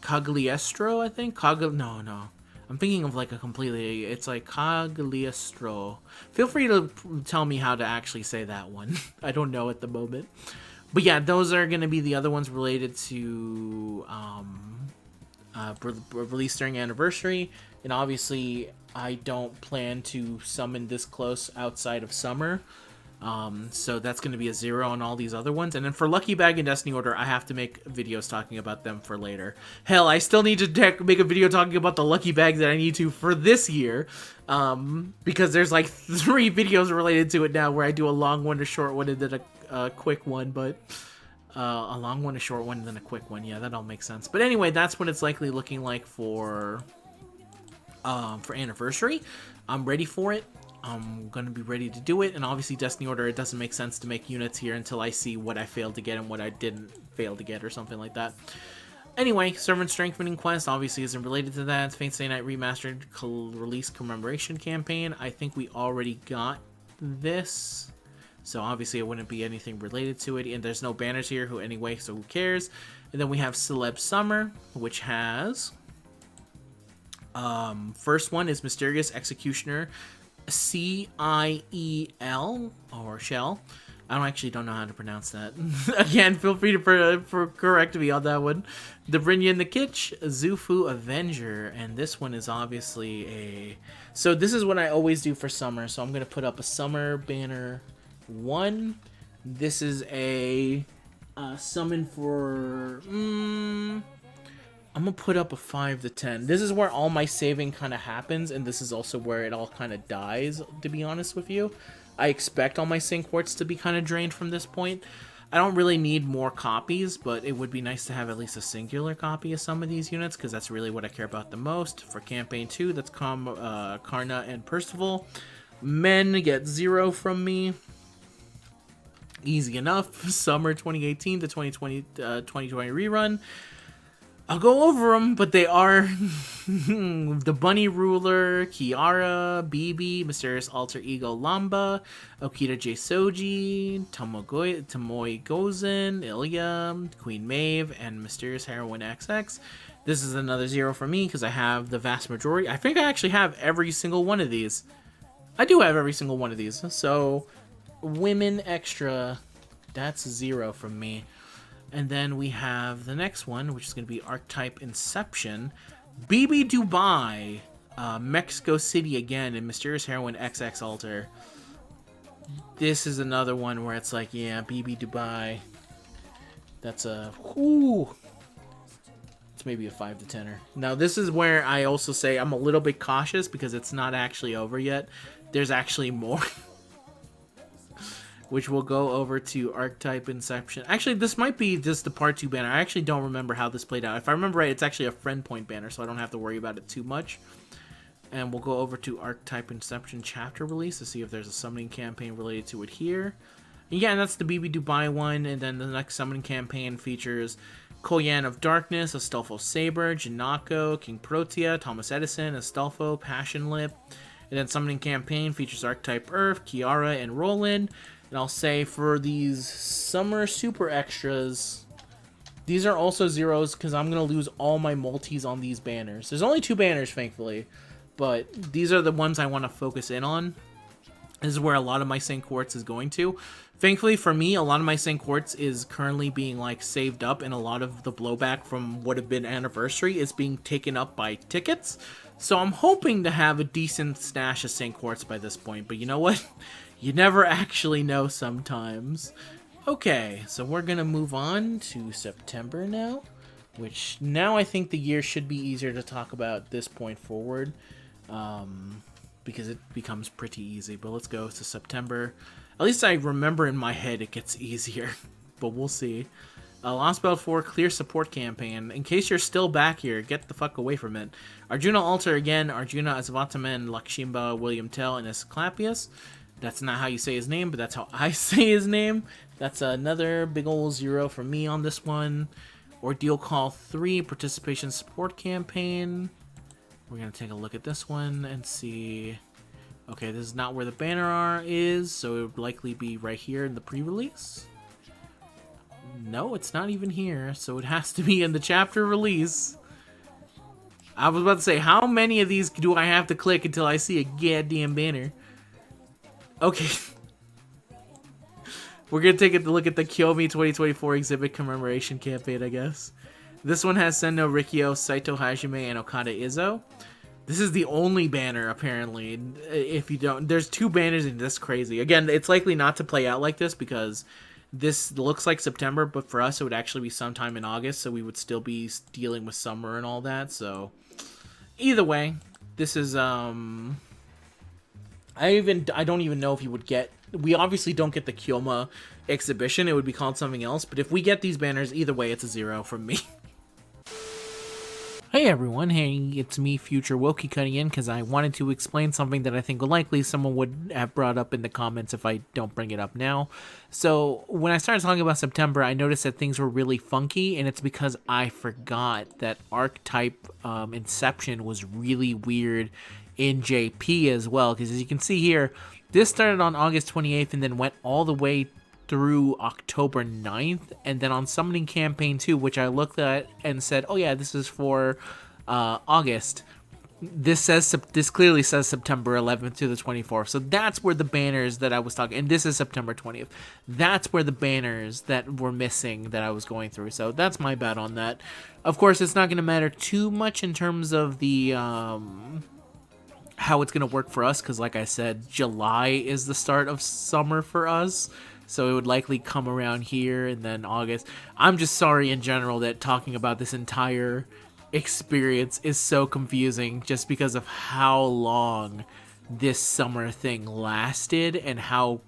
Cagliostro, I think? No. I'm thinking of like a completely... It's like Cagliostro. Feel free to tell me how to actually say that one. I don't know at the moment. But yeah, those are going to be the other ones related to release during Anniversary. And obviously, I don't plan to summon this close outside of summer. So that's going to be a 0 on all these other ones. And then for Lucky Bag and Destiny Order, I have to make videos talking about them for later. Hell, I still need to make a video talking about the Lucky Bag that I need to for this year. Because there's like 3 videos related to it now where I do a long one, a short one, and then a quick one. But a long one, a short one, and then a quick one. Yeah, that all makes sense. But anyway, that's what it's likely looking like for Anniversary. I'm ready for it. I'm gonna be ready to do it. And obviously Destiny Order, it doesn't make sense to make units here until I see what I failed to get and what I didn't fail to get or something like that. Anyway, Servant Strengthening Quest obviously isn't related to that. Fate's Day Night Remastered Release Commemoration Campaign. I think we already got this, so obviously it wouldn't be anything related to it. And there's no banners here anyway, so who cares? And then we have Celeb Summer, which has... first one is Mysterious Executioner, C-I-E-L, or Shell. I don't know how to pronounce that. Again, feel free to correct me on that one. Dobrinyan the Kitsch, Zufu Avenger, and this one is obviously a... So this is what I always do for summer, so I'm going to put up a summer banner 1. This is a summon for... I'm going to put up a 5 to 10. This is where all my saving kind of happens, and this is also where it all kind of dies, to be honest with you. I expect all my sync quartz to be kind of drained from this point. I don't really need more copies, but it would be nice to have at least a singular copy of some of these units, because that's really what I care about the most. For Campaign 2, that's Karna and Percival. Men get 0 from me. Easy enough. Summer 2018 to 2020 rerun. I'll go over them, but they are the Bunny Ruler, Kiara, Bibi, Mysterious Alter Ego Lamba, Okita J Soji, Tomoe Gozen, Ilya, Queen Maeve, and Mysterious Heroine XX. This is another 0 for me because I have the vast majority. I think I actually have every single one of these. I do have every single one of these. So, Women Extra, that's 0 from me. And then we have the next one, which is going to be Archetype Inception. BB Dubai, Mexico City again, and Mysterious Heroine XX Alter. This is another one where it's like, yeah, BB Dubai. That's a... Whoo! It's maybe a 5 to 10er. Now, this is where I also say I'm a little bit cautious because it's not actually over yet. There's actually more. Which will go over to Archetype Inception. Actually, this might be just the Part 2 banner. I actually don't remember how this played out. If I remember right, it's actually a friend point banner, so I don't have to worry about it too much. And we'll go over to Archetype Inception chapter release to see if there's a summoning campaign related to it here. And yeah, and that's the BB Dubai one. And then the next summoning campaign features Koyan of Darkness, Astolfo Saber, Janako, King Protea, Thomas Edison, Astolfo, Passion Lip. And then summoning campaign features Archetype Earth, Kiara, and Roland. And I'll say for these summer super extras, these are also 0s because I'm going to lose all my multis on these banners. There's only 2 banners, thankfully, but these are the ones I want to focus in on. This is where a lot of my sync quartz is going to. Thankfully for me, a lot of my sync quartz is currently being like saved up, and a lot of the blowback from what have been anniversary is being taken up by tickets. So I'm hoping to have a decent stash of sync quartz by this point, but you know what? You never actually know sometimes. Okay, so we're going to move on to September now, which now I think the year should be easier to talk about this point forward, because it becomes pretty easy. But let's go to September. At least I remember in my head it gets easier, but we'll see. Lost Belt 4 Clear Support Campaign. In case you're still back here, get the fuck away from it. Arjuna Alter again, Arjuna Asvataman, Lakshimba, William Tell, and Asclepius. That's not how you say his name, but that's how I say his name. That's another big ol' 0 for me on this one. Ordeal Call 3 Participation Support Campaign. We're going to take a look at this one and see... Okay, this is not where the banner is, so it would likely be right here in the pre-release. No, it's not even here, so it has to be in the chapter release. I was about to say, how many of these do I have to click until I see a goddamn banner? Okay. We're going to take a look at the Kyomi 2024 exhibit commemoration campaign, I guess. This one has Sendo Rikyo, Saito Hajime, and Okada Izzo. This is the only banner, apparently. If you don't... There's 2 banners and this crazy. Again, it's likely not to play out like this because this looks like September, but for us it would actually be sometime in August, so we would still be dealing with summer and all that, so... Either way, this is, I don't even know if you would get... We obviously don't get the Kyoma exhibition. It would be called something else. But if we get these banners, either way, it's a 0 from me. Hey everyone, hey, it's me, Future Wokey, cutting in because I wanted to explain something that I think likely someone would have brought up in the comments if I don't bring it up now. So, when I started talking about September, I noticed that things were really funky, and it's because I forgot that archetype Inception was really weird in JP as well, because as you can see here, this started on August 28th and then went all the way through October 9th, and then on Summoning Campaign 2, which I looked at and said, oh yeah, this is for August. This clearly says September 11th to the 24th. So that's where the banners that I was talking, and this is September 20th. That's where the banners that were missing that I was going through. So that's my bad on that. Of course, it's not going to matter too much in terms of the how it's going to work for us, because like I said, July is the start of summer for us. So it would likely come around here and then August. I'm just sorry in general that talking about this entire experience is so confusing just because of how long this summer thing lasted and how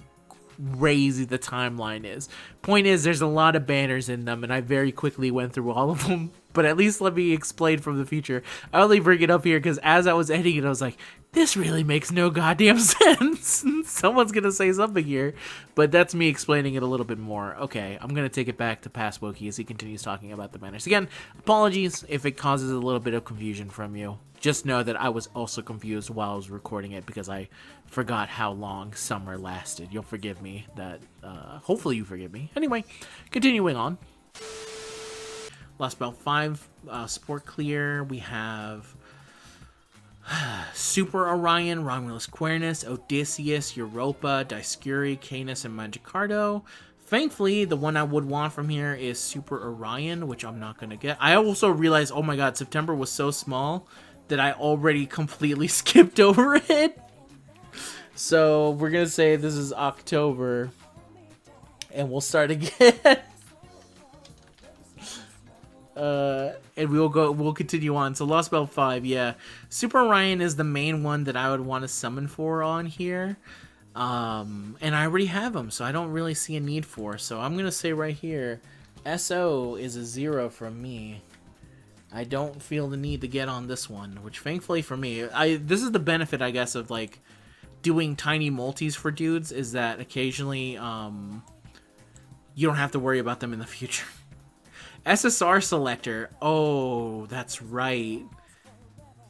crazy the timeline is. Point is, there's a lot of banners in them, and I very quickly went through all of them. But at least let me explain from the future. I only bring it up here because as I was editing it, I was like, this really makes no goddamn sense. Someone's gonna say something here, but that's me explaining it a little bit more. Okay, I'm gonna take it back to past Wokey as he continues talking about the banners. Again, apologies if it causes a little bit of confusion from you. Just know that I was also confused while I was recording it because I forgot how long summer lasted. You'll forgive me that, hopefully you forgive me. Anyway, continuing on. Last Belt 5, Sport Clear, we have Super Orion, Romulus Quernus, Odysseus, Europa, Dioscuri, Canis, and Magicardo. Thankfully, the one I would want from here is Super Orion, which I'm not going to get. I also realized, oh my god, September was so small that I already completely skipped over it. So we're going to say this is October, and we'll start again. And we'll continue on. So Lost Belt 5, yeah. Super Orion is the main one that I would want to summon for on here. And I already have him, so I don't really see a need for. So I'm going to say right here, SO is a 0 from me. I don't feel the need to get on this one, which thankfully for me, this is the benefit, I guess, of like doing tiny multis for dudes, is that occasionally you don't have to worry about them in the future. SSR selector. Oh, that's right.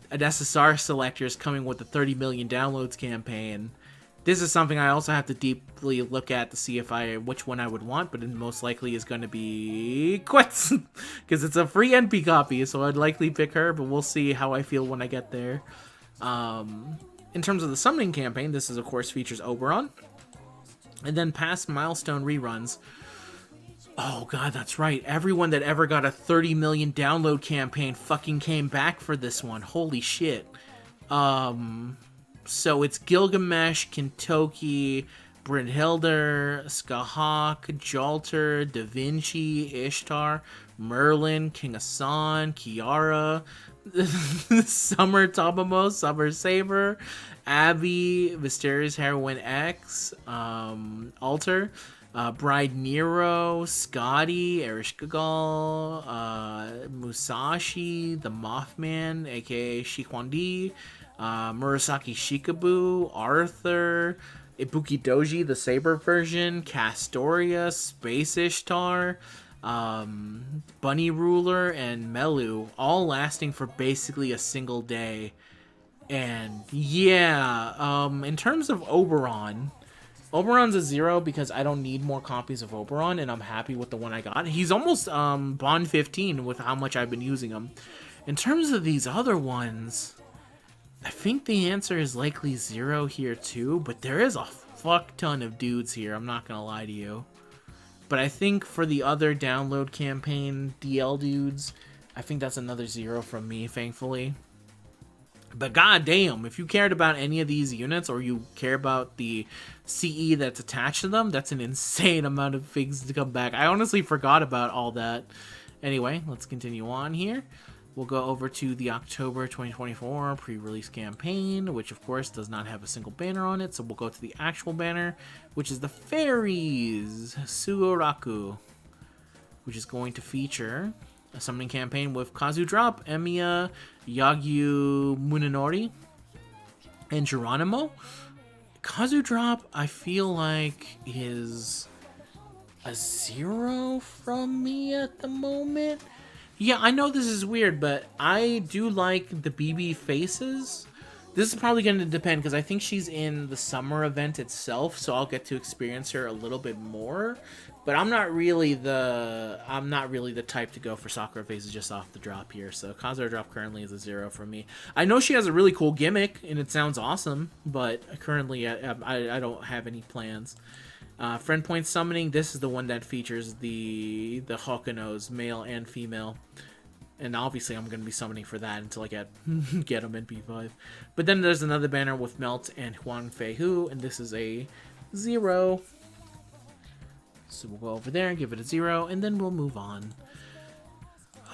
An SSR selector is coming with the 30 million downloads campaign. This is something I also have to deeply look at to see which one I would want, but it most likely is going to be Quetz, because it's a free NP copy, so I'd likely pick her, but we'll see how I feel when I get there. In terms of the summoning campaign, this is of course features Oberon, and then past milestone reruns. Oh god, that's right. Everyone that ever got a 30 million download campaign fucking came back for this one. Holy shit. So it's Gilgamesh, Kintoki, Brynhildr, Skahak, Jalter, Da Vinci, Ishtar, Merlin, King Asan, Kiara, Summer Tamamo, Summer Saber, Abby, Mysterious Heroine X, Alter, Bride Nero, Scotty, Erishkigal, Musashi, the Mothman, aka Shikwandi, Murasaki Shikabu, Arthur, Ibuki Doji, the Saber version, Castoria, Space Ishtar, Bunny Ruler, and Melu, all lasting for basically a single day. And yeah, in terms of Oberon's a 0 because I don't need more copies of Oberon, and I'm happy with the one I got. He's almost Bond 15 with how much I've been using him. In terms of these other ones, I think the answer is likely 0 here too, but there is a fuck ton of dudes here, I'm not gonna lie to you. But I think for the other download campaign DL dudes, I think that's another 0 from me, thankfully. But goddamn, if you cared about any of these units, or you care about the CE that's attached to them, that's an insane amount of things to come back. I honestly forgot about all that. Anyway, let's continue on here. We'll go over to the October 2024 pre-release campaign, which of course does not have a single banner on it, so we'll go to the actual banner, which is the Fairies Suguraku, which is going to feature A summoning campaign with Kazu Drop, Emiya, Yagyu Munenori, and Geronimo. Kazu Drop, I feel like is a 0 from me at the moment. Yeah, I know this is weird, but I do like the BB faces. This is probably going to depend because I think she's in the summer event itself, so I'll get to experience her a little bit more. But I'm not really the type to go for Sakura faces just off the drop here. So Kazuha drop currently is a 0 for me. I know she has a really cool gimmick and it sounds awesome, but currently I don't have any plans. Friend point summoning. This is the one that features the Hokunos, male and female. And obviously I'm going to be summoning for that until I get them in P5. But then there's another banner with Melt and Huang Fei Hu, and this is a 0. So we'll go over there and give it a 0, and then we'll move on.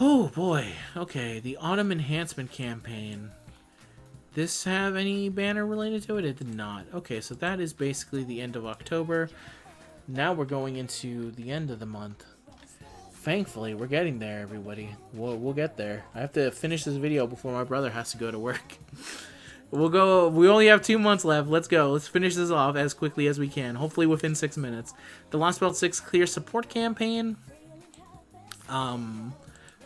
Oh boy. Okay, the Autumn Enhancement Campaign. This have any banner related to it? It did not. Okay, so that is basically the end of October. Now we're going into the end of the month. Thankfully, we're getting there, everybody. We'll get there. I have to finish this video before my brother has to go to work. We'll go. We only have 2 months left. Let's go. Let's finish this off as quickly as we can. Hopefully within 6 minutes. The Lost Belt 6 Clear Support Campaign.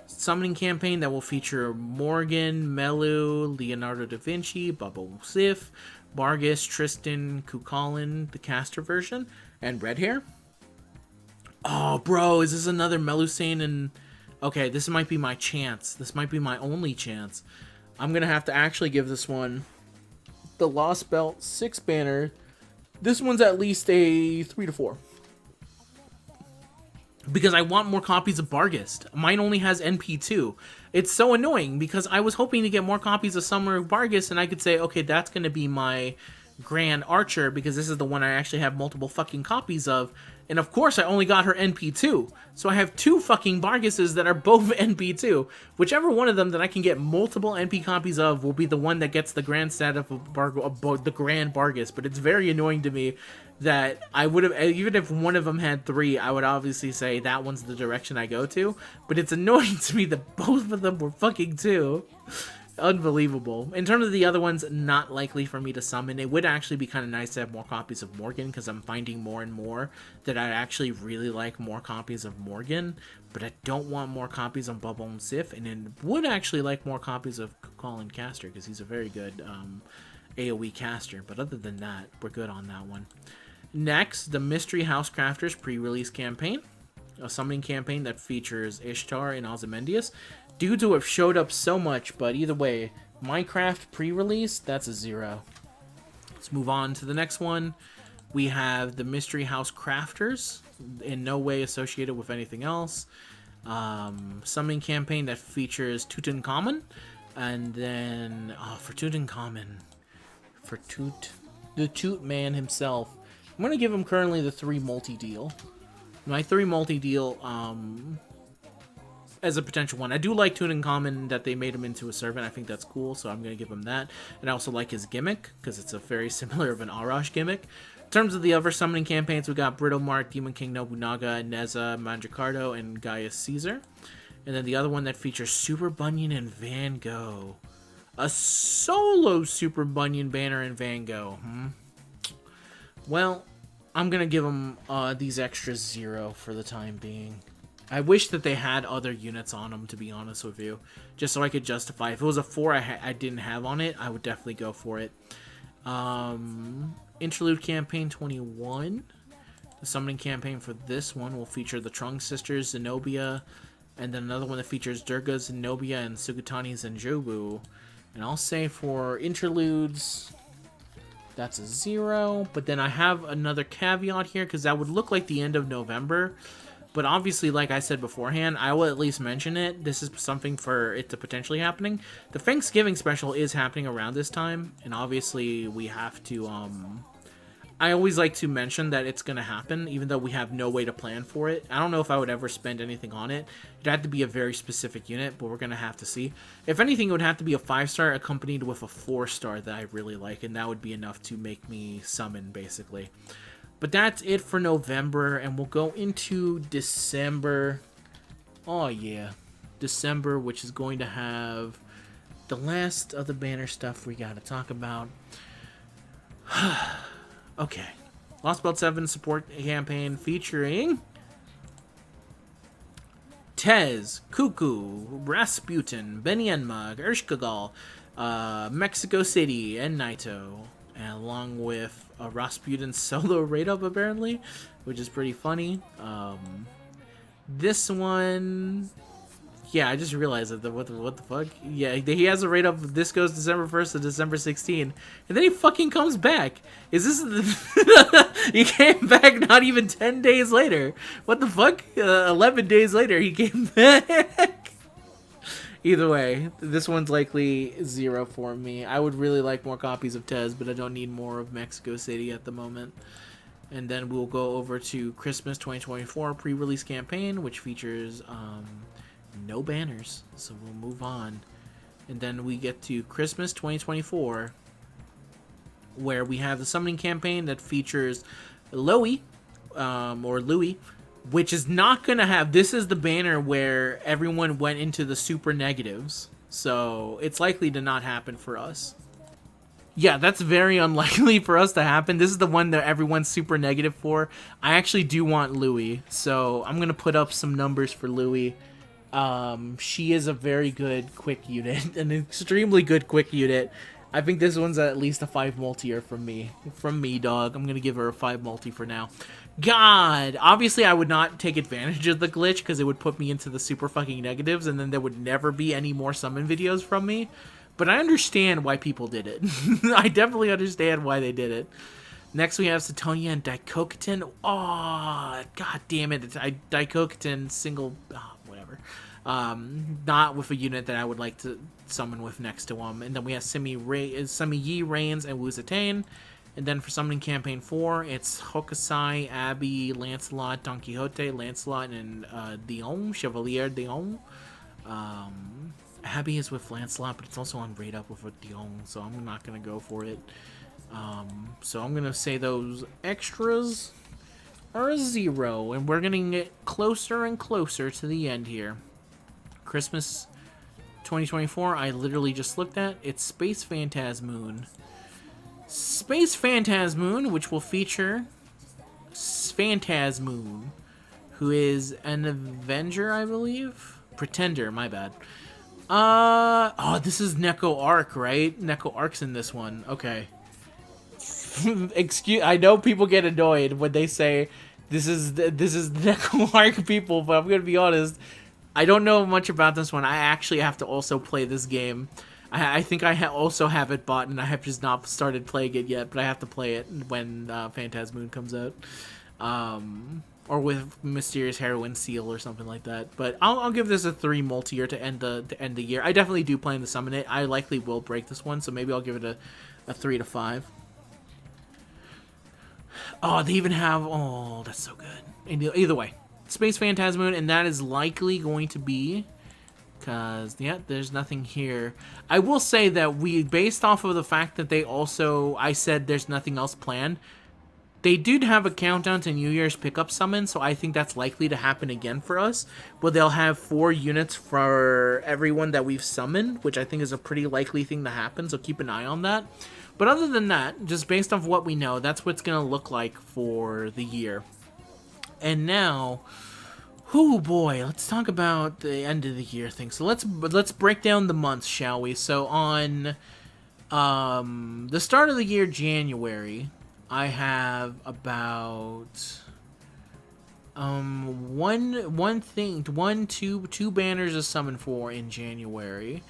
Summoning campaign that will feature Morgan, Melu, Leonardo da Vinci, Bubba Sif, Bargus, Tristan, Kukulin, the caster version, and Red Hair. Oh, bro, is this another Melusane? And okay, this might be my chance. This might be my only chance. I'm gonna have to actually give this one the Lost Belt 6 banner. This one's at least a 3 to 4. Because I want more copies of Bargus. Mine only has NP2. It's so annoying because I was hoping to get more copies of Summer Bargus and I could say, okay, that's going to be my Grand Archer because this is the one I actually have multiple fucking copies of. And of course I only got her NP2. So I have 2 fucking Barguses that are both NP2. Whichever one of them that I can get multiple NP copies of will be the one that gets the Grand stat of the Grand Bargus. But it's very annoying to me that I would have, even if one of them had 3, I would obviously say that one's the direction I go to. But it's annoying to me that both of them were fucking 2. Unbelievable. In terms of the other ones, not likely for me to summon. It would actually be kind of nice to have more copies of Morgan because I'm finding more and more that I actually really like more copies of Morgan. But I don't want more copies of Bubble and Sif, and then would actually like more copies of Colin Caster because he's a very good AoE caster. But other than that, we're good on that one. Next, the Mystery House Crafters pre-release campaign. A summoning campaign that features Ishtar and Ozymandias. Dudes who have showed up so much, but either way, Minecraft pre-release, that's a 0. Let's move on to the next one. We have the Mystery House Crafters, in no way associated with anything else. Summoning campaign that features Tutankhamun. And then, for Tutankhamun, for the Toot Man himself, I'm going to give him currently the 3 multi-deal. My 3 multi-deal, as a potential one. I do like Tutankhamun that they made him into a servant. I think that's cool, so I'm going to give him that. And I also like his gimmick, because it's a very similar of an Arash gimmick. In terms of the other summoning campaigns, we got Brittle Mark, Demon King Nobunaga, Neza, Mandracardo, and Gaius Caesar. And then the other one that features Super Bunyan and Van Gogh. A solo Super Bunyan banner and Van Gogh. Well, I'm going to give them these extras 0 for the time being. I wish that they had other units on them, to be honest with you. Just so I could justify. If it was a 4 I didn't have on it, I would definitely go for it. Interlude Campaign 21. The summoning campaign for this one will feature the Trung Sisters, Zenobia, and then another one that features Durga, Zenobia, and Sugutani Zenjobu. And I'll say for interludes, that's a 0. But then I have another caveat here, because that would look like the end of November. But obviously, like I said beforehand, I will at least mention it. This is something for it to potentially happening. The Thanksgiving special is happening around this time. And obviously, we have to, I always like to mention that it's going to happen, even though we have no way to plan for it. I don't know if I would ever spend anything on it. It'd have to be a very specific unit, but we're going to have to see. If anything, it would have to be a 5-star accompanied with a 4-star that I really like. And that would be enough to make me summon, basically. But that's it for November, and we'll go into December. Oh, yeah. December, which is going to have the last of the banner stuff we gotta talk about. Okay. Lost Belt 7 support campaign featuring Tez, Cuckoo, Rasputin, Benyenma, Ershkagal, Mexico City, and Naito. Along with a Rasputin solo rate-up, apparently, which is pretty funny. This one... Yeah, I just realized that. What the fuck? Yeah, he has a rate-up. This goes December 1st to December 16th. And then he fucking comes back. Is this... He came back not even 10 days later. What the fuck? 11 days later, he came back. Either way, this one's likely 0 for me. I would really like more copies of Tez, but I don't need more of Mexico City at the moment. And then we'll go over to Christmas 2024 pre-release campaign, which features no banners. So we'll move on. And then we get to Christmas 2024, where we have the summoning campaign that features Louie, or Louie, which is not going to have... This is the banner where everyone went into the super negatives. So it's likely to not happen for us. Yeah, that's very unlikely for us to happen. This is the one that everyone's super negative for. I actually do want Louie, so I'm going to put up some numbers for Louie. She is a very good quick unit, an extremely good quick unit. I think this one's at least a 5 multi-er from me. From me, dog. I'm going to give her a 5 multi for now. God! Obviously, I would not take advantage of the glitch because it would put me into the super fucking negatives and then there would never be any more summon videos from me. But I understand why people did it. I definitely understand why they did it. Next, we have Satonia and Daikokutin. Oh, god damn it. Daikokutin single... Oh, whatever. Not with a unit that I would like to summon with next to him. And then we have Simi Yi, Reigns, and Wuzatane. And then for summoning campaign 4, it's Hokusai, Abby, Lancelot, Don Quixote, Lancelot, and Dion, Chevalier Dion. Abby is with Lancelot, but it's also on rate up with a Dion, so I'm not going to go for it. So I'm going to say those extras are a 0, and we're going to get closer and closer to the end here. Christmas 2024, I literally just looked at. It's Space Phantasmoon. Space Phantasmoon, which will feature Phantasmoon, who is an Avenger, I believe? Pretender, my bad. Oh, this is Neko Arc, right? Neko Arc's in this one. Okay. I know people get annoyed when they say this is Neko Arc people, but I'm gonna be honest. I don't know much about this one. I actually have to also play this game. I think I also have it bought, and I have just not started playing it yet, but I have to play it when Phantasmoon comes out. Or with Mysterious Heroine Seal or something like that. But I'll give this a 3 multi-year to end the year. I definitely do plan to summon it. I likely will break this one, so maybe I'll give it a 3 to 5. Oh, they even have... Oh, that's so good. Either way, Space Phantasmoon, and that is likely going to be... Because, yeah, there's nothing here. I will say that based off of the fact that they also... I said there's nothing else planned. They did have a countdown to New Year's pickup summon, so I think that's likely to happen again for us. Where they'll have 4 units for everyone that we've summoned, which I think is a pretty likely thing to happen, so keep an eye on that. But other than that, just based off what we know, that's what it's going to look like for the year. And now... Oh boy, let's talk about the end of the year thing. So let's break down the months, shall we? So on the start of the year, January, I have about two banners to summon for in January,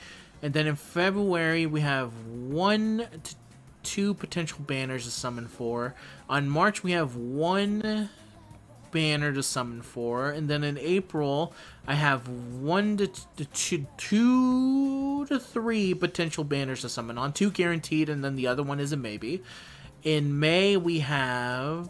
and then in February we have 1 to 2 potential banners to summon for. On March we have 1 banner to summon for, and then in April I have 1 to 2 to 3 potential banners to summon on, 2 guaranteed, and then the other one is a maybe. In May we have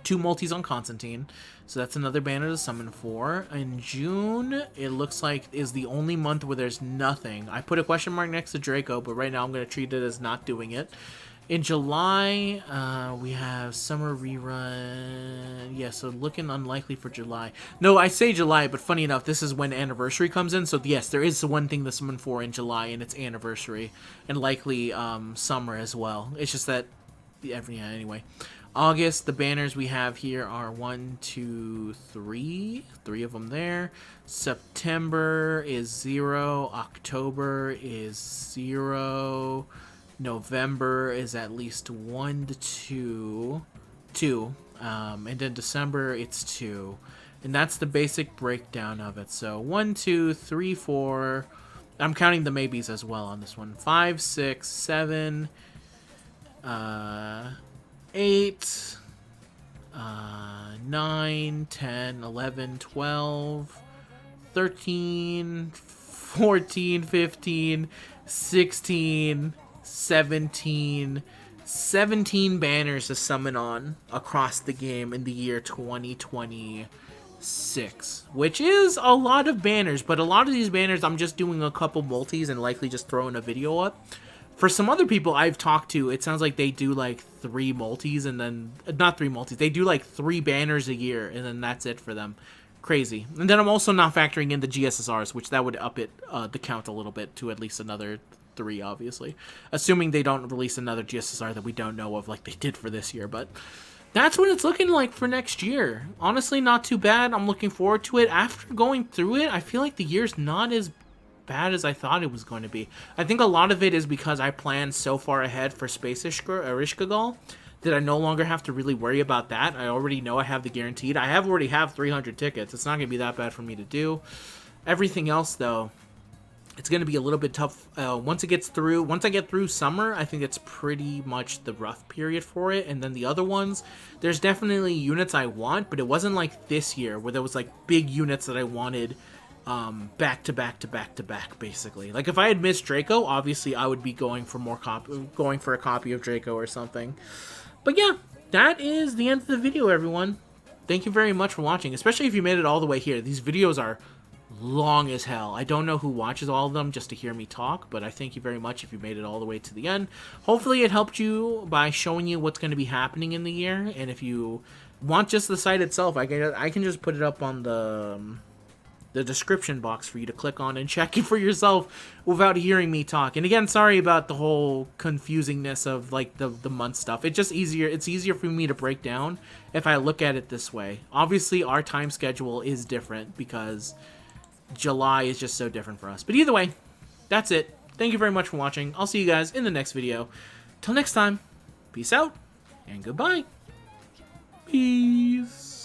2 multis on Constantine, so that's another banner to summon for. In June, it looks like is the only month where there's nothing. I put a question mark next to Draco, but right now I'm going to treat it as not doing it. In July, we have summer rerun. Yeah, so looking unlikely for July. No, I say July, but funny enough, this is when anniversary comes in. So yes, there is one thing to summon for in July, and it's anniversary, and likely summer as well. It's just that, yeah, anyway. August, the banners we have here are 1, 2, 3. 3 of them there. September is 0. October is 0. November is at least 1 to 2. 2. And then December, it's 2. And that's the basic breakdown of it. So 1, 2, 3, 4. I'm counting the maybes as well on this one. 5, 6, 7, 8, 9, 10, 11, 12, 13, 14, 15, 16, 17 banners to summon on across the game in the year 2026, which is a lot of banners, but a lot of these banners I'm just doing a couple multis and likely just throwing a video up. For some other people I've talked to, it sounds like they do like 3 multis and then, not 3 multis, they do like 3 banners a year and then that's it for them. Crazy. And then I'm also not factoring in the GSSRs, which that would up it, the count a little bit to at least another 3, obviously. Assuming they don't release another GSSR that we don't know of like they did for this year, but that's what it's looking like for next year. Honestly, not too bad. I'm looking forward to it. After going through it, I feel like the year's not as bad as I thought it was going to be. I think a lot of it is because I planned so far ahead for Space Ishkagal that I no longer have to really worry about that. I already know I have the guaranteed. I already have 300 tickets. It's not going to be that bad for me to do. Everything else, though, it's going to be a little bit tough. Once I get through summer, I think it's pretty much the rough period for it. And then the other ones, there's definitely units I want, but it wasn't like this year where there was like big units that I wanted back to back to back to back, basically. Like if I had missed Draco, obviously I would be going for a copy of Draco or something. But yeah, that is the end of the video, everyone. Thank you very much for watching, especially if you made it all the way here. These videos are long as hell. I don't know who watches all of them just to hear me talk, but I thank you very much if you made it all the way to the end. Hopefully it helped you by showing you what's going to be happening in the year, and if you want just the site itself, I can just put it up on the description box for you to click on and check it for yourself without hearing me talk. And again, sorry about the whole confusingness of like the month stuff. It's just easier. It's easier for me to break down if I look at it this way. Obviously, our time schedule is different because July is just so different for us. But either way, that's it. Thank you very much for watching. I'll see you guys in the next video. Till next time, peace out and goodbye. Peace.